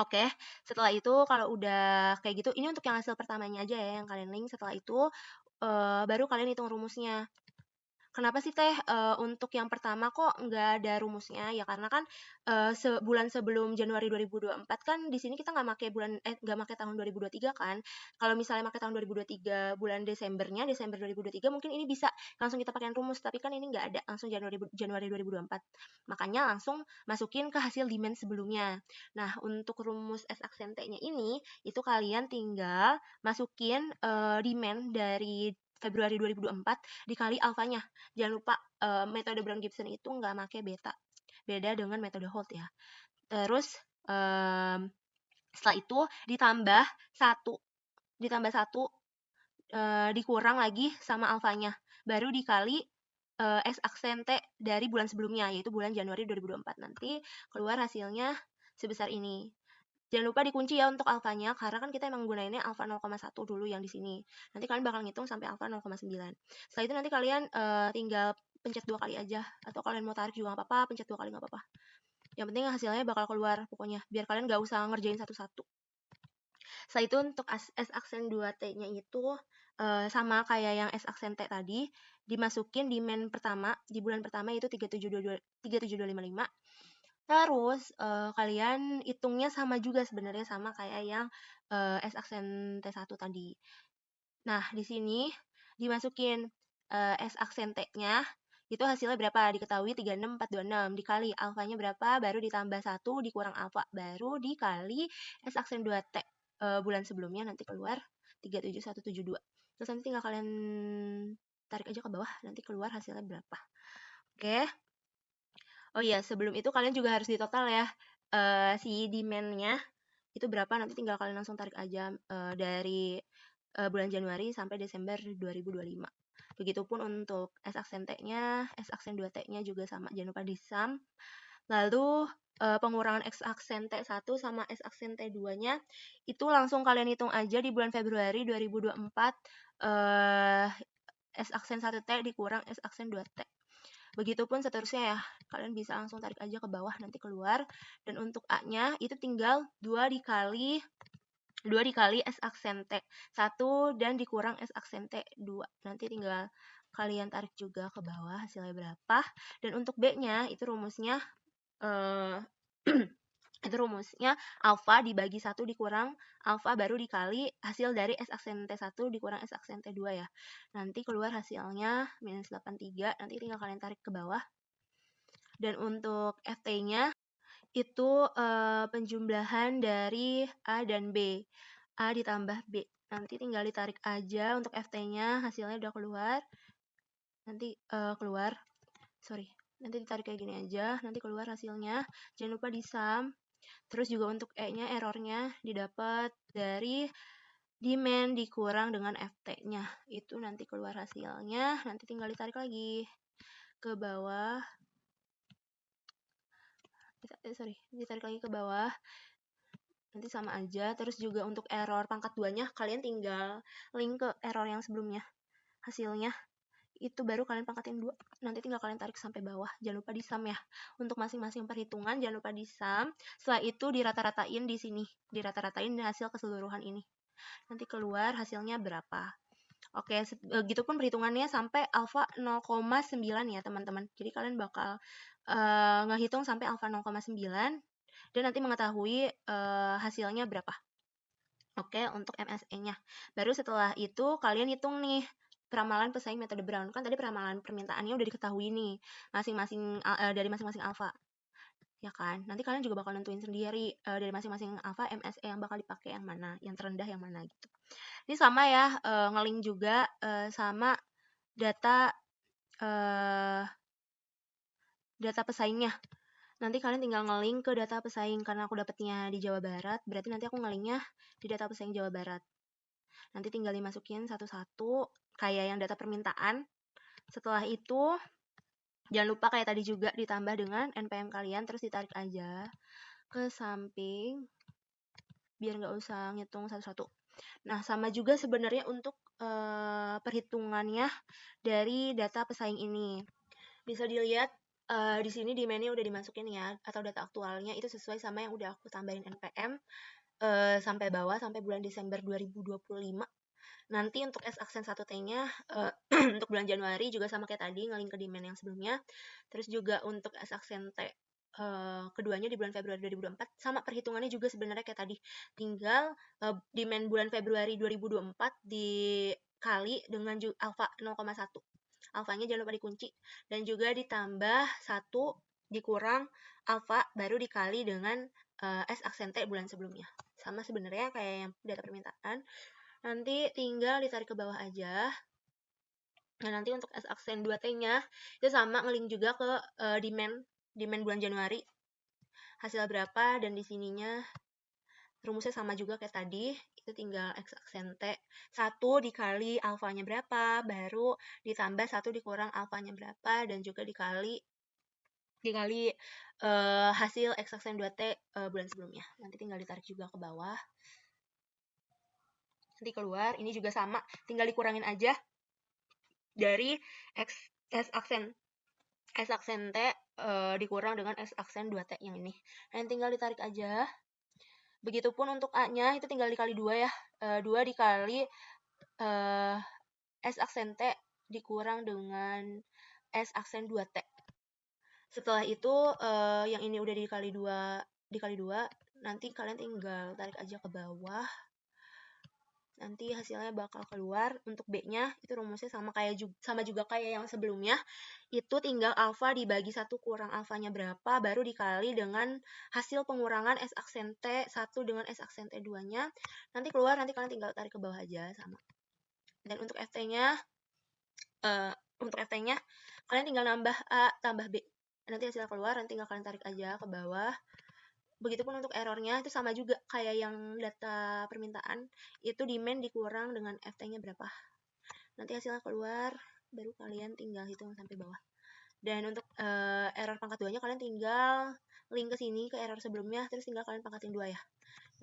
Oke, setelah itu kalau udah kayak gitu, ini untuk yang hasil pertamanya aja ya yang kalian link. Setelah itu baru kalian hitung rumusnya. Kenapa sih Teh untuk yang pertama kok nggak ada rumusnya? Ya karena kan sebulan sebelum Januari 2024 kan di sini kita nggak pakai tahun 2023 kan. Kalau misalnya pakai tahun 2023 bulan Desember 2023 mungkin ini bisa langsung kita pakai rumus, tapi kan ini nggak ada langsung Januari 2024. Makanya langsung masukin ke hasil demand sebelumnya. Nah, untuk rumus S aksentenya ini itu kalian tinggal masukin demand dari Februari 2024 dikali alfanya. Jangan lupa metode Brown-Gibson itu nggak pakai beta. Beda dengan metode Holt ya. Terus setelah itu ditambah satu dikurang lagi sama alfanya. Baru dikali S aksente dari bulan sebelumnya, yaitu bulan Januari 2024. Nanti keluar hasilnya sebesar ini. Jangan lupa dikunci ya untuk alfanya, karena kan kita emang gunainnya alfa 0,1 dulu yang di sini. Nanti kalian bakal ngitung sampai alfa 0,9. Setelah itu nanti kalian tinggal pencet 2 kali aja, atau kalian mau tarik juga nggak apa-apa, pencet 2 kali nggak apa-apa. Yang penting hasilnya bakal keluar pokoknya, biar kalian nggak usah ngerjain satu-satu. Setelah itu untuk S aksen 2T-nya itu sama kayak yang S aksen T tadi, dimasukin di main pertama, di bulan pertama itu 37255. Terus kalian hitungnya sama juga sebenarnya, sama kayak yang S aksen T1 tadi. Nah, di sini dimasukin S aksen T-nya, itu hasilnya berapa? Diketahui 36426, dikali alfanya berapa, baru ditambah 1, dikurang alfa, baru dikali S aksen 2T bulan sebelumnya, nanti keluar 37172. Terus nanti tinggal kalian tarik aja ke bawah, nanti keluar hasilnya berapa. Oke. Oh iya, sebelum itu kalian juga harus ditotal ya, si demand-nya itu berapa, nanti tinggal kalian langsung tarik aja dari bulan Januari sampai Desember 2025. Begitupun untuk S aksen T-nya, S aksen 2T-nya juga sama, jangan lupa di-sum. Lalu pengurangan X aksen T1 sama S aksen T2-nya itu langsung kalian hitung aja di bulan Februari 2024, S aksen 1T dikurang S aksen 2T. Begitupun seterusnya ya, kalian bisa langsung tarik aja ke bawah, nanti keluar. Dan untuk A-nya itu tinggal 2 dikali S aksen T 1 dan dikurang S aksen T 2. Nanti tinggal kalian tarik juga ke bawah hasilnya berapa. Dan untuk B-nya itu rumusnya itu rumusnya alfa dibagi 1 dikurang alfa baru dikali hasil dari S aksen T1 dikurang S aksen T2 ya. Nanti keluar hasilnya minus 83, nanti tinggal kalian tarik ke bawah. Dan untuk FT-nya itu penjumlahan dari A dan B. A ditambah B. Nanti tinggal ditarik aja untuk FT-nya, hasilnya udah keluar. Nanti keluar, sorry. Nanti ditarik kayak gini aja, nanti keluar hasilnya. Jangan lupa di-sum. Terus juga untuk E-nya, errornya didapat dari demand dikurang dengan FT-nya. Itu nanti keluar hasilnya, nanti tinggal ditarik lagi ke bawah. Ditarik lagi ke bawah. Nanti sama aja. Terus juga untuk error pangkat 2-nya, kalian tinggal link ke error yang sebelumnya. Hasilnya itu baru kalian pangkatin 2. Nanti tinggal kalian tarik sampai bawah. Jangan lupa di-sum ya. Untuk masing-masing perhitungan jangan lupa di-sum. Setelah itu dirata-ratain di sini. Dirata-ratain hasil keseluruhan ini. Nanti keluar hasilnya berapa. Oke, gitu pun perhitungannya sampai alfa 0,9 ya teman-teman. Jadi kalian bakal ngehitung sampai alfa 0,9 dan nanti mengetahui hasilnya berapa. Oke, untuk MSE-nya. Baru setelah itu kalian hitung nih peramalan pesaing metode Brown. Kan tadi peramalan permintaannya udah diketahui nih masing-masing dari masing-masing alfa. Ya kan? Nanti kalian juga bakal nentuin sendiri dari masing-masing alfa MSE yang bakal dipakai yang mana, yang terendah yang mana gitu. Ini sama ya, nge-link juga sama data data pesaingnya. Nanti kalian tinggal nge-link ke data pesaing, karena aku dapetnya di Jawa Barat, berarti nanti aku nge-linknya di data pesaing Jawa Barat. Nanti tinggal dimasukin satu-satu, kayak yang data permintaan. Setelah itu, jangan lupa kayak tadi juga ditambah dengan NPM kalian, terus ditarik aja ke samping, biar nggak usah ngitung satu-satu. Nah, sama juga sebenarnya untuk perhitungannya dari data pesaing ini. Bisa dilihat di sini demand-nya udah dimasukin ya, atau data aktualnya itu sesuai sama yang udah aku tambahin NPM sampai bawah, sampai bulan Desember 2025. Nanti untuk S aksen 1T-nya untuk bulan Januari juga sama kayak tadi, nge-link ke demand yang sebelumnya. Terus juga untuk S aksen T keduanya di bulan Februari 2024, sama perhitungannya juga sebenarnya kayak tadi. Tinggal demand bulan Februari 2024 dikali dengan alfa 0,1. Alfanya jangan lupa dikunci. Dan juga ditambah 1 dikurang alfa baru dikali dengan S aksen T bulan sebelumnya. Sama sebenarnya kayak yang data permintaan. Nanti tinggal ditarik ke bawah aja. Nah, nanti untuk S aksen 2T-nya itu sama ngelink juga ke demand bulan Januari. Hasil berapa, dan di sininya rumusnya sama juga kayak tadi, itu tinggal X aksen T 1 dikali alfanya berapa, baru ditambah 1 dikurang alfanya berapa, dan juga dikali dikali hasil X aksen 2T bulan sebelumnya. Nanti tinggal ditarik juga ke bawah. Nanti keluar, ini juga sama, tinggal dikurangin aja dari S aksen T dikurang dengan S aksen 2T yang ini. Dan tinggal ditarik aja. Begitupun untuk A-nya, itu tinggal dikali 2 ya. 2 dikali S aksen T dikurang dengan S aksen 2T. Setelah itu yang ini udah dikali 2, nanti kalian tinggal tarik aja ke bawah. Nanti hasilnya bakal keluar. Untuk B-nya itu rumusnya sama juga kayak yang sebelumnya. Itu tinggal alfa dibagi 1 kurang alfanya berapa, baru dikali dengan hasil pengurangan S aksen T 1 dengan S aksen T 2-nya. Nanti keluar, nanti kalian tinggal tarik ke bawah aja sama. Dan untuk FT-nya kalian tinggal nambah A tambah B. Nanti hasilnya keluar, nanti tinggal kalian tarik aja ke bawah. Begitupun untuk errornya itu sama juga kayak yang data permintaan, itu demand dikurang dengan FT-nya berapa. Nanti hasilnya keluar, baru kalian tinggal hitung sampai bawah. Dan untuk error pangkat 2-nya kalian tinggal link ke sini ke error sebelumnya, terus tinggal kalian pangkatin 2 ya.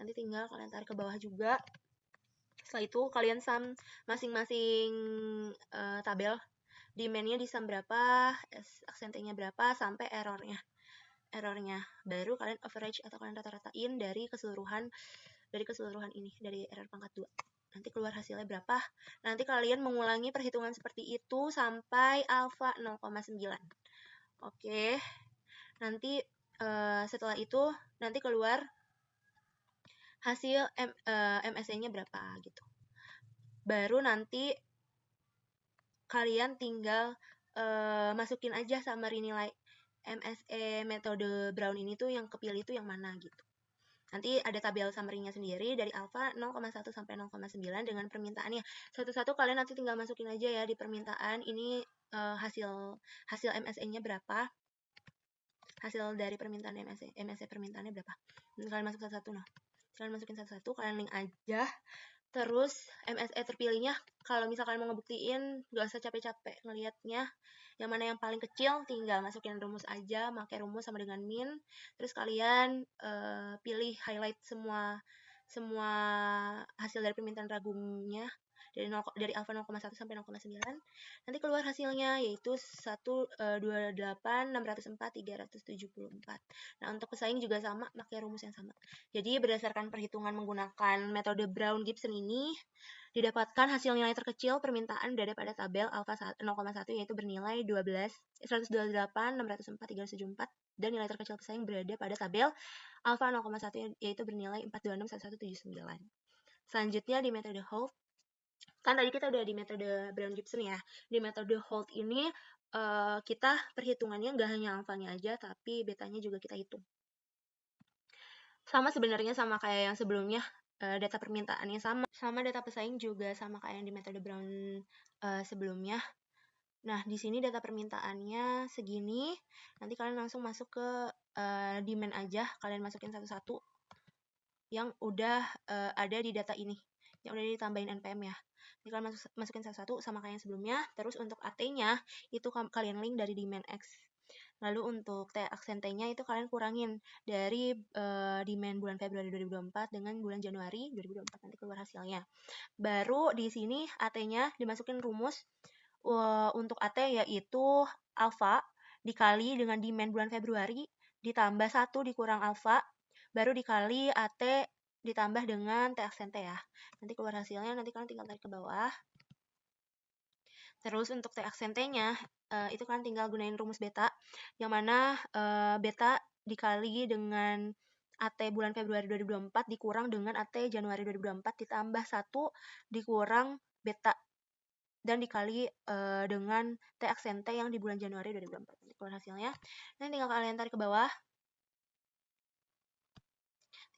Nanti tinggal kalian tarik ke bawah juga. Setelah itu kalian sum masing-masing tabel, demand-nya di sum berapa, aksen T-nya berapa, sampai errornya. Baru kalian average atau kalian rata-ratain dari keseluruhan ini, dari error pangkat 2. Nanti keluar hasilnya berapa. Nanti kalian mengulangi perhitungan seperti itu sampai alfa 0,9. Oke. Nanti setelah itu nanti keluar hasil MSE-nya berapa gitu. Baru nanti kalian tinggal masukin aja summary nilai MSE metode Brown ini tuh yang kepilih itu yang mana gitu. Nanti ada tabel summary-nya sendiri dari alfa 0,1 sampai 0,9 dengan permintaannya. Satu-satu kalian nanti tinggal masukin aja ya di permintaan ini hasil MSE-nya berapa. Hasil dari permintaan MSE permintaannya berapa. Dan kalian masuk satu-satu nah. Kalian masukin satu-satu, kalian link aja. Terus MSE terpilihnya, kalau misalkan mau ngebuktiin, gak usah capek-capek ngelihatnya. Yang mana yang paling kecil, tinggal masukin rumus aja, pakai rumus sama dengan min. Terus kalian pilih highlight semua hasil dari permintaan ragumnya dari alfa 0,1 sampai 0,9. Nanti keluar hasilnya yaitu 128.604.374. Nah, untuk pesaing juga sama, pakai rumus yang sama. Jadi berdasarkan perhitungan menggunakan metode Brown-Gibson ini, didapatkan hasil nilai terkecil permintaan berada pada tabel alfa 0,1 yaitu bernilai 128.604.374 dan nilai terkecil pesaing berada pada tabel alfa 0,1 yaitu bernilai 426.1179. Selanjutnya di metode Holt, kan tadi kita udah di metode Brown-Gibson ya. Di metode Holt ini kita perhitungannya nggak hanya alfanya aja, tapi betanya juga kita hitung. Sama sebenarnya sama kayak yang sebelumnya, data permintaannya sama data pesaing juga sama kayak yang di metode Brown sebelumnya. Nah, di sini data permintaannya segini, nanti kalian langsung masuk ke demand aja, kalian masukin satu-satu yang udah ada di data ini, yang udah ditambahin NPM ya. Jadi kalian masukin satu-satu sama kayak yang sebelumnya, terus untuk AT-nya itu kalian link dari demand X. Lalu untuk aksen T-nya itu kalian kurangin dari demand bulan Februari 2024 dengan bulan Januari 2024, nanti keluar hasilnya. Baru di sini AT-nya dimasukin rumus untuk AT yaitu alfa dikali dengan demand bulan Februari ditambah 1 dikurang alfa, baru dikali AT ditambah dengan T aksen T ya. Nanti keluar hasilnya, nanti kalian tinggal tarik ke bawah. Terus untuk T aksen T-nya, itu kalian tinggal gunain rumus beta, yang mana beta dikali dengan AT bulan Februari 2024 dikurang dengan AT Januari 2024 ditambah 1 dikurang beta dan dikali dengan T aksen T yang di bulan Januari 2024. Nanti keluar hasilnya. Nanti tinggal kalian tarik ke bawah.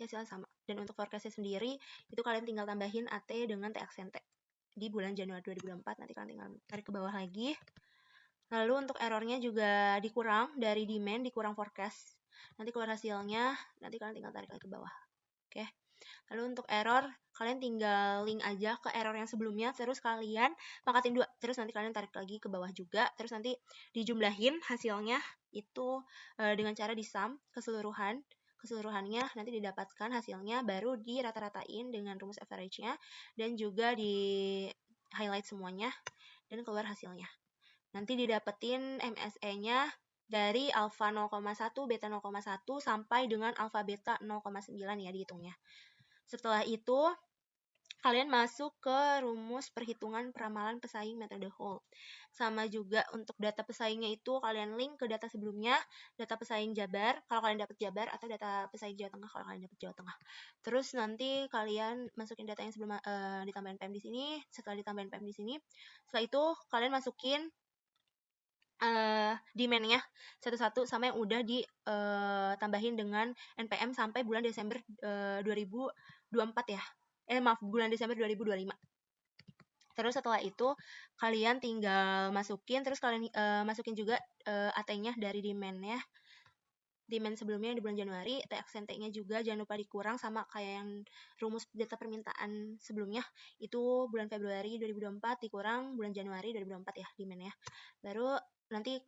Hasilnya sama. Dan untuk forecast-nya sendiri, itu kalian tinggal tambahin AT dengan T aksen T di bulan Januari 2024. Nanti kalian tinggal tarik ke bawah lagi. Lalu untuk errornya juga dikurang dari demand, dikurang forecast. Nanti keluar hasilnya, nanti kalian tinggal tarik lagi ke bawah. Oke. Lalu untuk error, kalian tinggal link aja ke error yang sebelumnya, terus kalian pangkatin 2, terus nanti kalian tarik lagi ke bawah juga, terus nanti dijumlahin hasilnya itu dengan cara disum keseluruhannya, nanti didapatkan hasilnya, baru dirata-ratain dengan rumus average-nya, dan juga di highlight semuanya, dan keluar hasilnya. Nanti didapetin MSE-nya dari alpha 0,1, beta 0,1 sampai dengan alpha beta 0,9 ya dihitungnya. Setelah itu kalian masuk ke rumus perhitungan peramalan pesaing metode Holt. Sama juga untuk data pesaingnya itu kalian link ke data sebelumnya, data pesaing Jabar kalau kalian dapat Jabar, atau data pesaing Jawa Tengah kalau kalian dapat Jawa Tengah. Terus nanti kalian masukin data yang sebelum ditambahin PM di sini, setelah ditambahin PM di sini, setelah itu kalian masukin demand-nya satu-satu sama yang udah ditambahin dengan NPM sampai bulan Desember 2024 ya. Maaf, bulan Desember 2025. Terus setelah itu kalian tinggal masukin, terus kalian masukin juga AT-nya dari demand-nya. Demand sebelumnya yang di bulan Januari, TXNT-nya juga jangan lupa dikurang sama kayak yang rumus data permintaan sebelumnya. Itu bulan Februari 2024 dikurang bulan Januari 2024 ya demand-nya. Baru nanti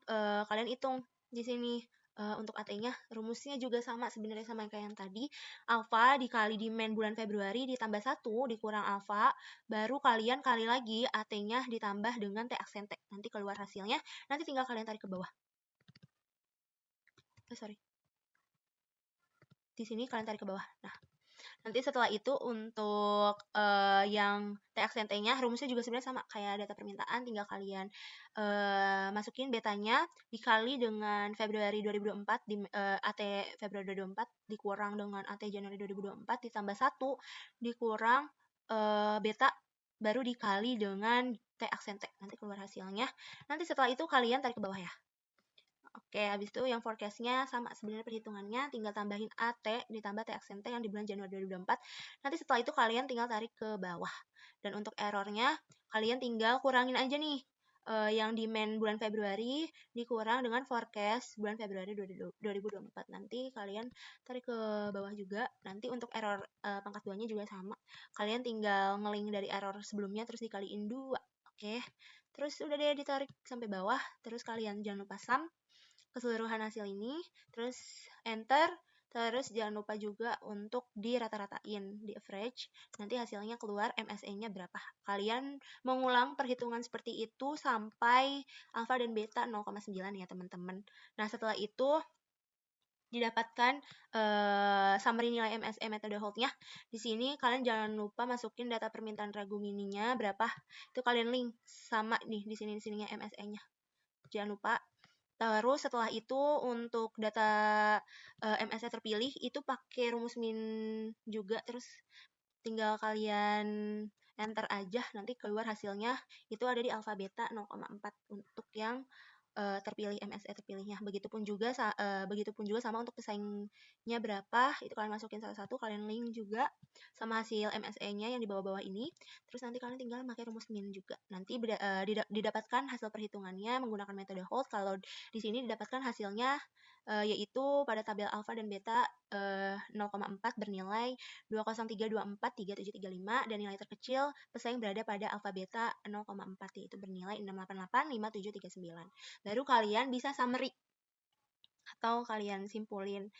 kalian hitung di sini untuk AT-nya, rumusnya juga sama sebenarnya sama kayak yang tadi. Alpha dikali demand bulan Februari ditambah 1 dikurang alpha, baru kalian kali lagi AT-nya ditambah dengan TXNT. Nanti keluar hasilnya, nanti tinggal kalian tarik ke bawah. Di sini kalian tarik ke bawah. Nah, nanti setelah itu untuk yang TXNT-nya rumusnya juga sebenarnya sama kayak data permintaan, tinggal kalian masukin betanya dikali dengan Februari 2024 di AT Februari 2024 dikurang dengan AT Januari 2024 ditambah 1 dikurang beta baru dikali dengan TXNT. Nanti keluar hasilnya. Nanti setelah itu kalian tarik ke bawah ya. Oke, habis itu yang forecast-nya sama sebenarnya perhitungannya, tinggal tambahin AT ditambah TXNT yang di bulan Januari 2024. Nanti setelah itu kalian tinggal tarik ke bawah. Dan untuk errornya, kalian tinggal kurangin aja nih yang demand bulan Februari dikurang dengan forecast bulan Februari 2024. Nanti kalian tarik ke bawah juga. Nanti untuk error pangkat 2-nya juga sama. Kalian tinggal ngeling dari error sebelumnya terus dikaliin 2. Oke. Terus udah deh ditarik sampai bawah. Terus kalian jangan lupa sum keseluruhan hasil ini, terus enter, terus jangan lupa juga untuk dirata-ratain, di average, nanti hasilnya keluar MSE-nya berapa. Kalian mengulang perhitungan seperti itu sampai alpha dan beta 0,9 ya teman-teman. Nah setelah itu didapatkan summary nilai MSE metode Holt-nya. Di sini kalian jangan lupa masukin data permintaan ragumininya berapa. Itu kalian link sama nih di sininya MSE-nya. Jangan lupa. Terus setelah itu untuk data MSE terpilih itu pakai rumus min juga, terus tinggal kalian enter aja, nanti keluar hasilnya itu ada di alpha beta 0,4 untuk yang terpilih MSE terpilihnya. Begitupun juga sama untuk pesaingnya berapa, itu kalian masukin satu-satu, kalian link juga sama hasil MSE-nya yang di bawah-bawah ini. Terus nanti kalian tinggal pakai rumus min juga. Nanti didapatkan hasil perhitungannya menggunakan metode Holt. Kalau di sini didapatkan hasilnya yaitu pada tabel alpha dan beta 0,4 bernilai 203243735 dan nilai terkecil pesaing berada pada alpha beta 0,4 yaitu bernilai 6885739. Baru kalian bisa summary atau kalian simpulin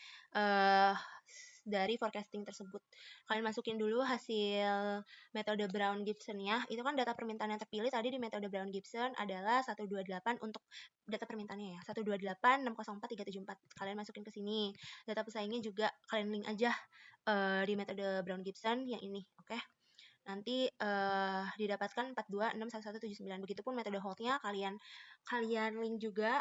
dari forecasting tersebut. Kalian masukin dulu hasil metode Brown-Gibson ya. Itu kan data permintaan yang terpilih tadi di metode Brown-Gibson adalah 128 untuk data permintaannya ya. 128604374. Kalian masukin ke sini. Data pesaingnya juga kalian link aja di metode Brown-Gibson yang ini, oke? Nanti didapatkan 42611179. Begitupun metode Holt-nya kalian link juga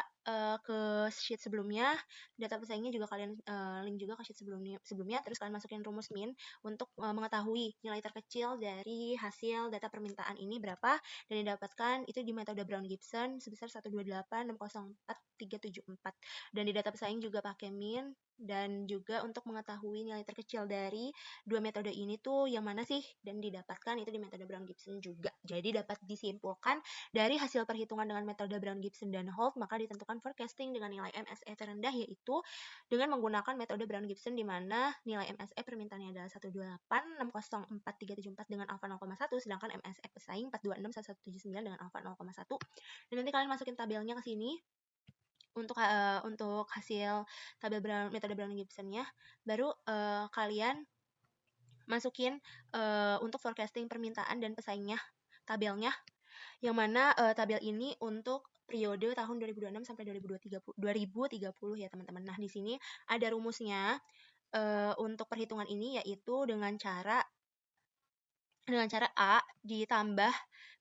ke sheet sebelumnya, data pesaingnya juga kalian link juga ke sheet sebelumnya, terus kalian masukin rumus min untuk mengetahui nilai terkecil dari hasil data permintaan ini berapa, dan didapatkan itu di metode Brown-Gibson sebesar 128604374. Dan di data pesaing juga pakai min Dan juga untuk mengetahui nilai terkecil dari dua metode ini tuh yang mana sih, dan didapatkan itu di metode Brown-Gibson juga. Jadi dapat disimpulkan dari hasil perhitungan dengan metode Brown-Gibson dan Holt, maka ditentukan forecasting dengan nilai MSE terendah, yaitu dengan menggunakan metode Brown-Gibson di mana nilai MSE permintaannya adalah 128, 604, 374 dengan alfa 0,1, sedangkan MSE pesaing 426, 1179 dengan alfa 0,1. Dan nanti kalian masukin tabelnya ke sini untuk hasil tabel metode Brown-Gibson-nya, baru kalian masukin untuk forecasting permintaan dan pesaingnya tabelnya, yang mana tabel ini untuk periode tahun 2026 sampai 2030 ya teman-teman. Nah, di sini ada rumusnya untuk perhitungan ini, yaitu dengan cara A ditambah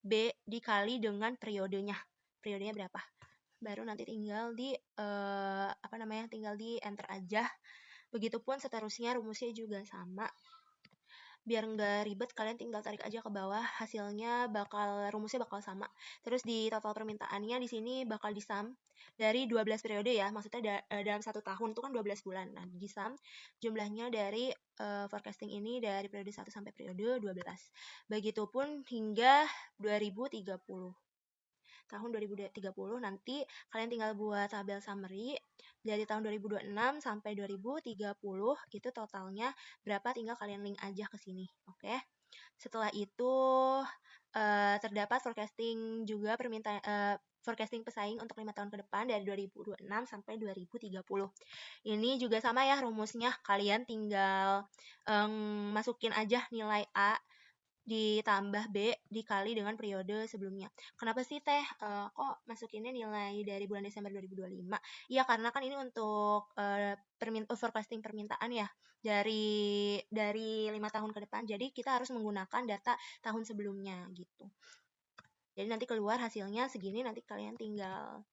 B dikali dengan periodenya. Periodenya berapa? Baru nanti tinggal di tinggal di enter aja. Begitupun seterusnya, rumusnya juga sama. Biar nggak ribet, kalian tinggal tarik aja ke bawah, hasilnya rumusnya bakal sama. Terus di total permintaannya di sini bakal disum dari 12 periode ya, maksudnya dalam 1 tahun itu kan 12 bulan. Nah, disum jumlahnya dari forecasting ini dari periode 1 sampai periode 12. Begitupun hingga 2030. Tahun 2030 nanti kalian tinggal buat tabel summary dari tahun 2026 sampai 2030 itu totalnya berapa, tinggal kalian link aja ke sini. Oke. Setelah itu terdapat forecasting juga forecasting pesaing untuk 5 tahun ke depan dari 2026 sampai 2030. Ini juga sama ya rumusnya, kalian tinggal masukin aja nilai A ditambah B dikali dengan periode sebelumnya. Kenapa sih Teh kok masukinnya nilai dari bulan Desember 2025? Iya, karena kan ini untuk forecasting permintaan ya dari 5 tahun ke depan. Jadi kita harus menggunakan data tahun sebelumnya gitu. Jadi nanti keluar hasilnya segini, nanti kalian tinggal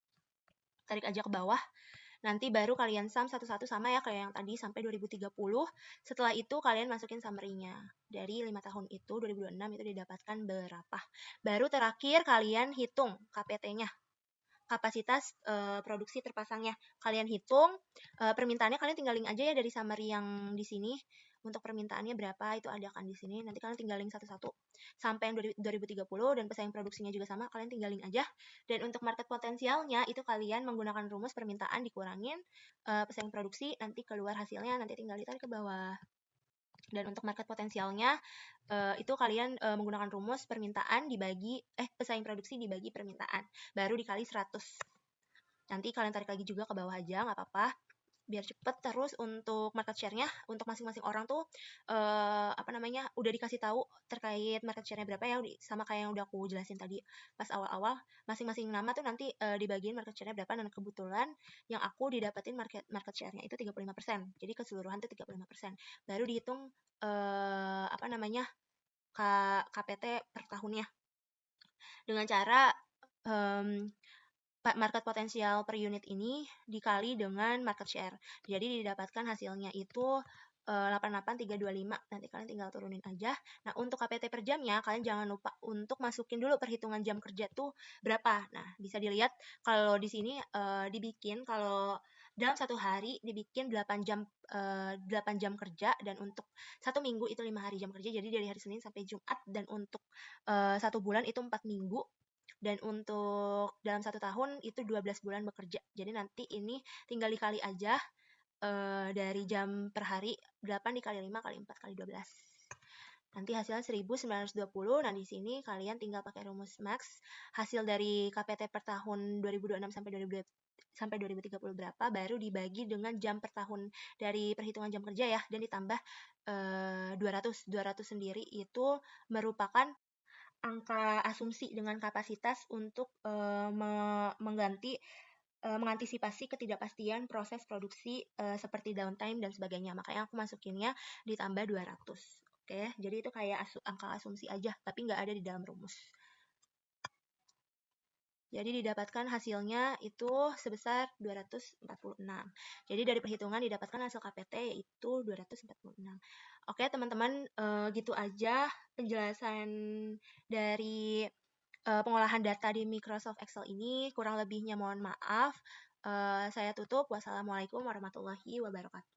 tarik aja ke bawah. Nanti baru kalian sum satu-satu sama ya kayak yang tadi sampai 2030. Setelah itu kalian masukin summary-nya. Dari 5 tahun itu 2026 itu didapatkan berapa. Baru terakhir kalian hitung KPT-nya. Kapasitas produksi terpasangnya. Kalian hitung permintaannya, kalian tinggal link aja ya dari summary yang di sini. Untuk permintaannya berapa itu ada kan di sini. Nanti kalian tinggal link satu-satu sampai yang 2030, dan pesaing produksinya juga sama, kalian tinggal link aja. Dan untuk market potensialnya itu kalian menggunakan rumus permintaan dikurangin pesaing produksi, nanti keluar hasilnya, nanti tinggal ditarik ke bawah. Dan untuk market potensialnya itu kalian menggunakan rumus permintaan dibagi pesaing produksi dibagi permintaan, baru dikali 100. Nanti kalian tarik lagi juga ke bawah aja, nggak apa-apa, biar cepet. Terus untuk market share-nya untuk masing-masing orang tuh udah dikasih tahu terkait market share-nya berapa ya, sama kayak yang udah aku jelasin tadi pas awal-awal. Masing-masing nama tuh nanti dibagiin market share-nya berapa, dan kebetulan yang aku didapetin market share-nya itu 35%. Jadi keseluruhan tuh 35%. Baru dihitung KPT per tahunnya dengan cara market potensial per unit ini dikali dengan market share. Jadi didapatkan hasilnya itu 88,325. Nanti kalian tinggal turunin aja. Nah, untuk KPT per jamnya, kalian jangan lupa untuk masukin dulu perhitungan jam kerja tuh berapa. Nah, bisa dilihat kalau di sini dibikin, kalau dalam satu hari dibikin 8 jam kerja, dan untuk satu minggu itu 5 hari jam kerja, jadi dari hari Senin sampai Jumat, dan untuk satu bulan itu 4 minggu, dan untuk dalam 1 tahun itu 12 bulan bekerja. Jadi nanti ini tinggal dikali aja dari jam per hari, 8 dikali 5 kali 4 kali 12. Nanti hasilnya 1920. Nah, di sini kalian tinggal pakai rumus max. Hasil dari KPT per tahun 2026 sampai 2030 berapa, baru dibagi dengan jam per tahun dari perhitungan jam kerja ya, dan ditambah 200 sendiri itu merupakan angka asumsi dengan kapasitas untuk mengantisipasi ketidakpastian proses produksi seperti downtime dan sebagainya. Makanya aku masukinnya ditambah 200. Oke, jadi itu kayak angka asumsi aja, tapi nggak ada di dalam rumus. Jadi didapatkan hasilnya itu sebesar 246. Jadi dari perhitungan didapatkan hasil KPT yaitu 246. Oke teman-teman, gitu aja penjelasan dari pengolahan data di Microsoft Excel ini. Kurang lebihnya mohon maaf. Saya tutup. Wassalamualaikum warahmatullahi wabarakatuh.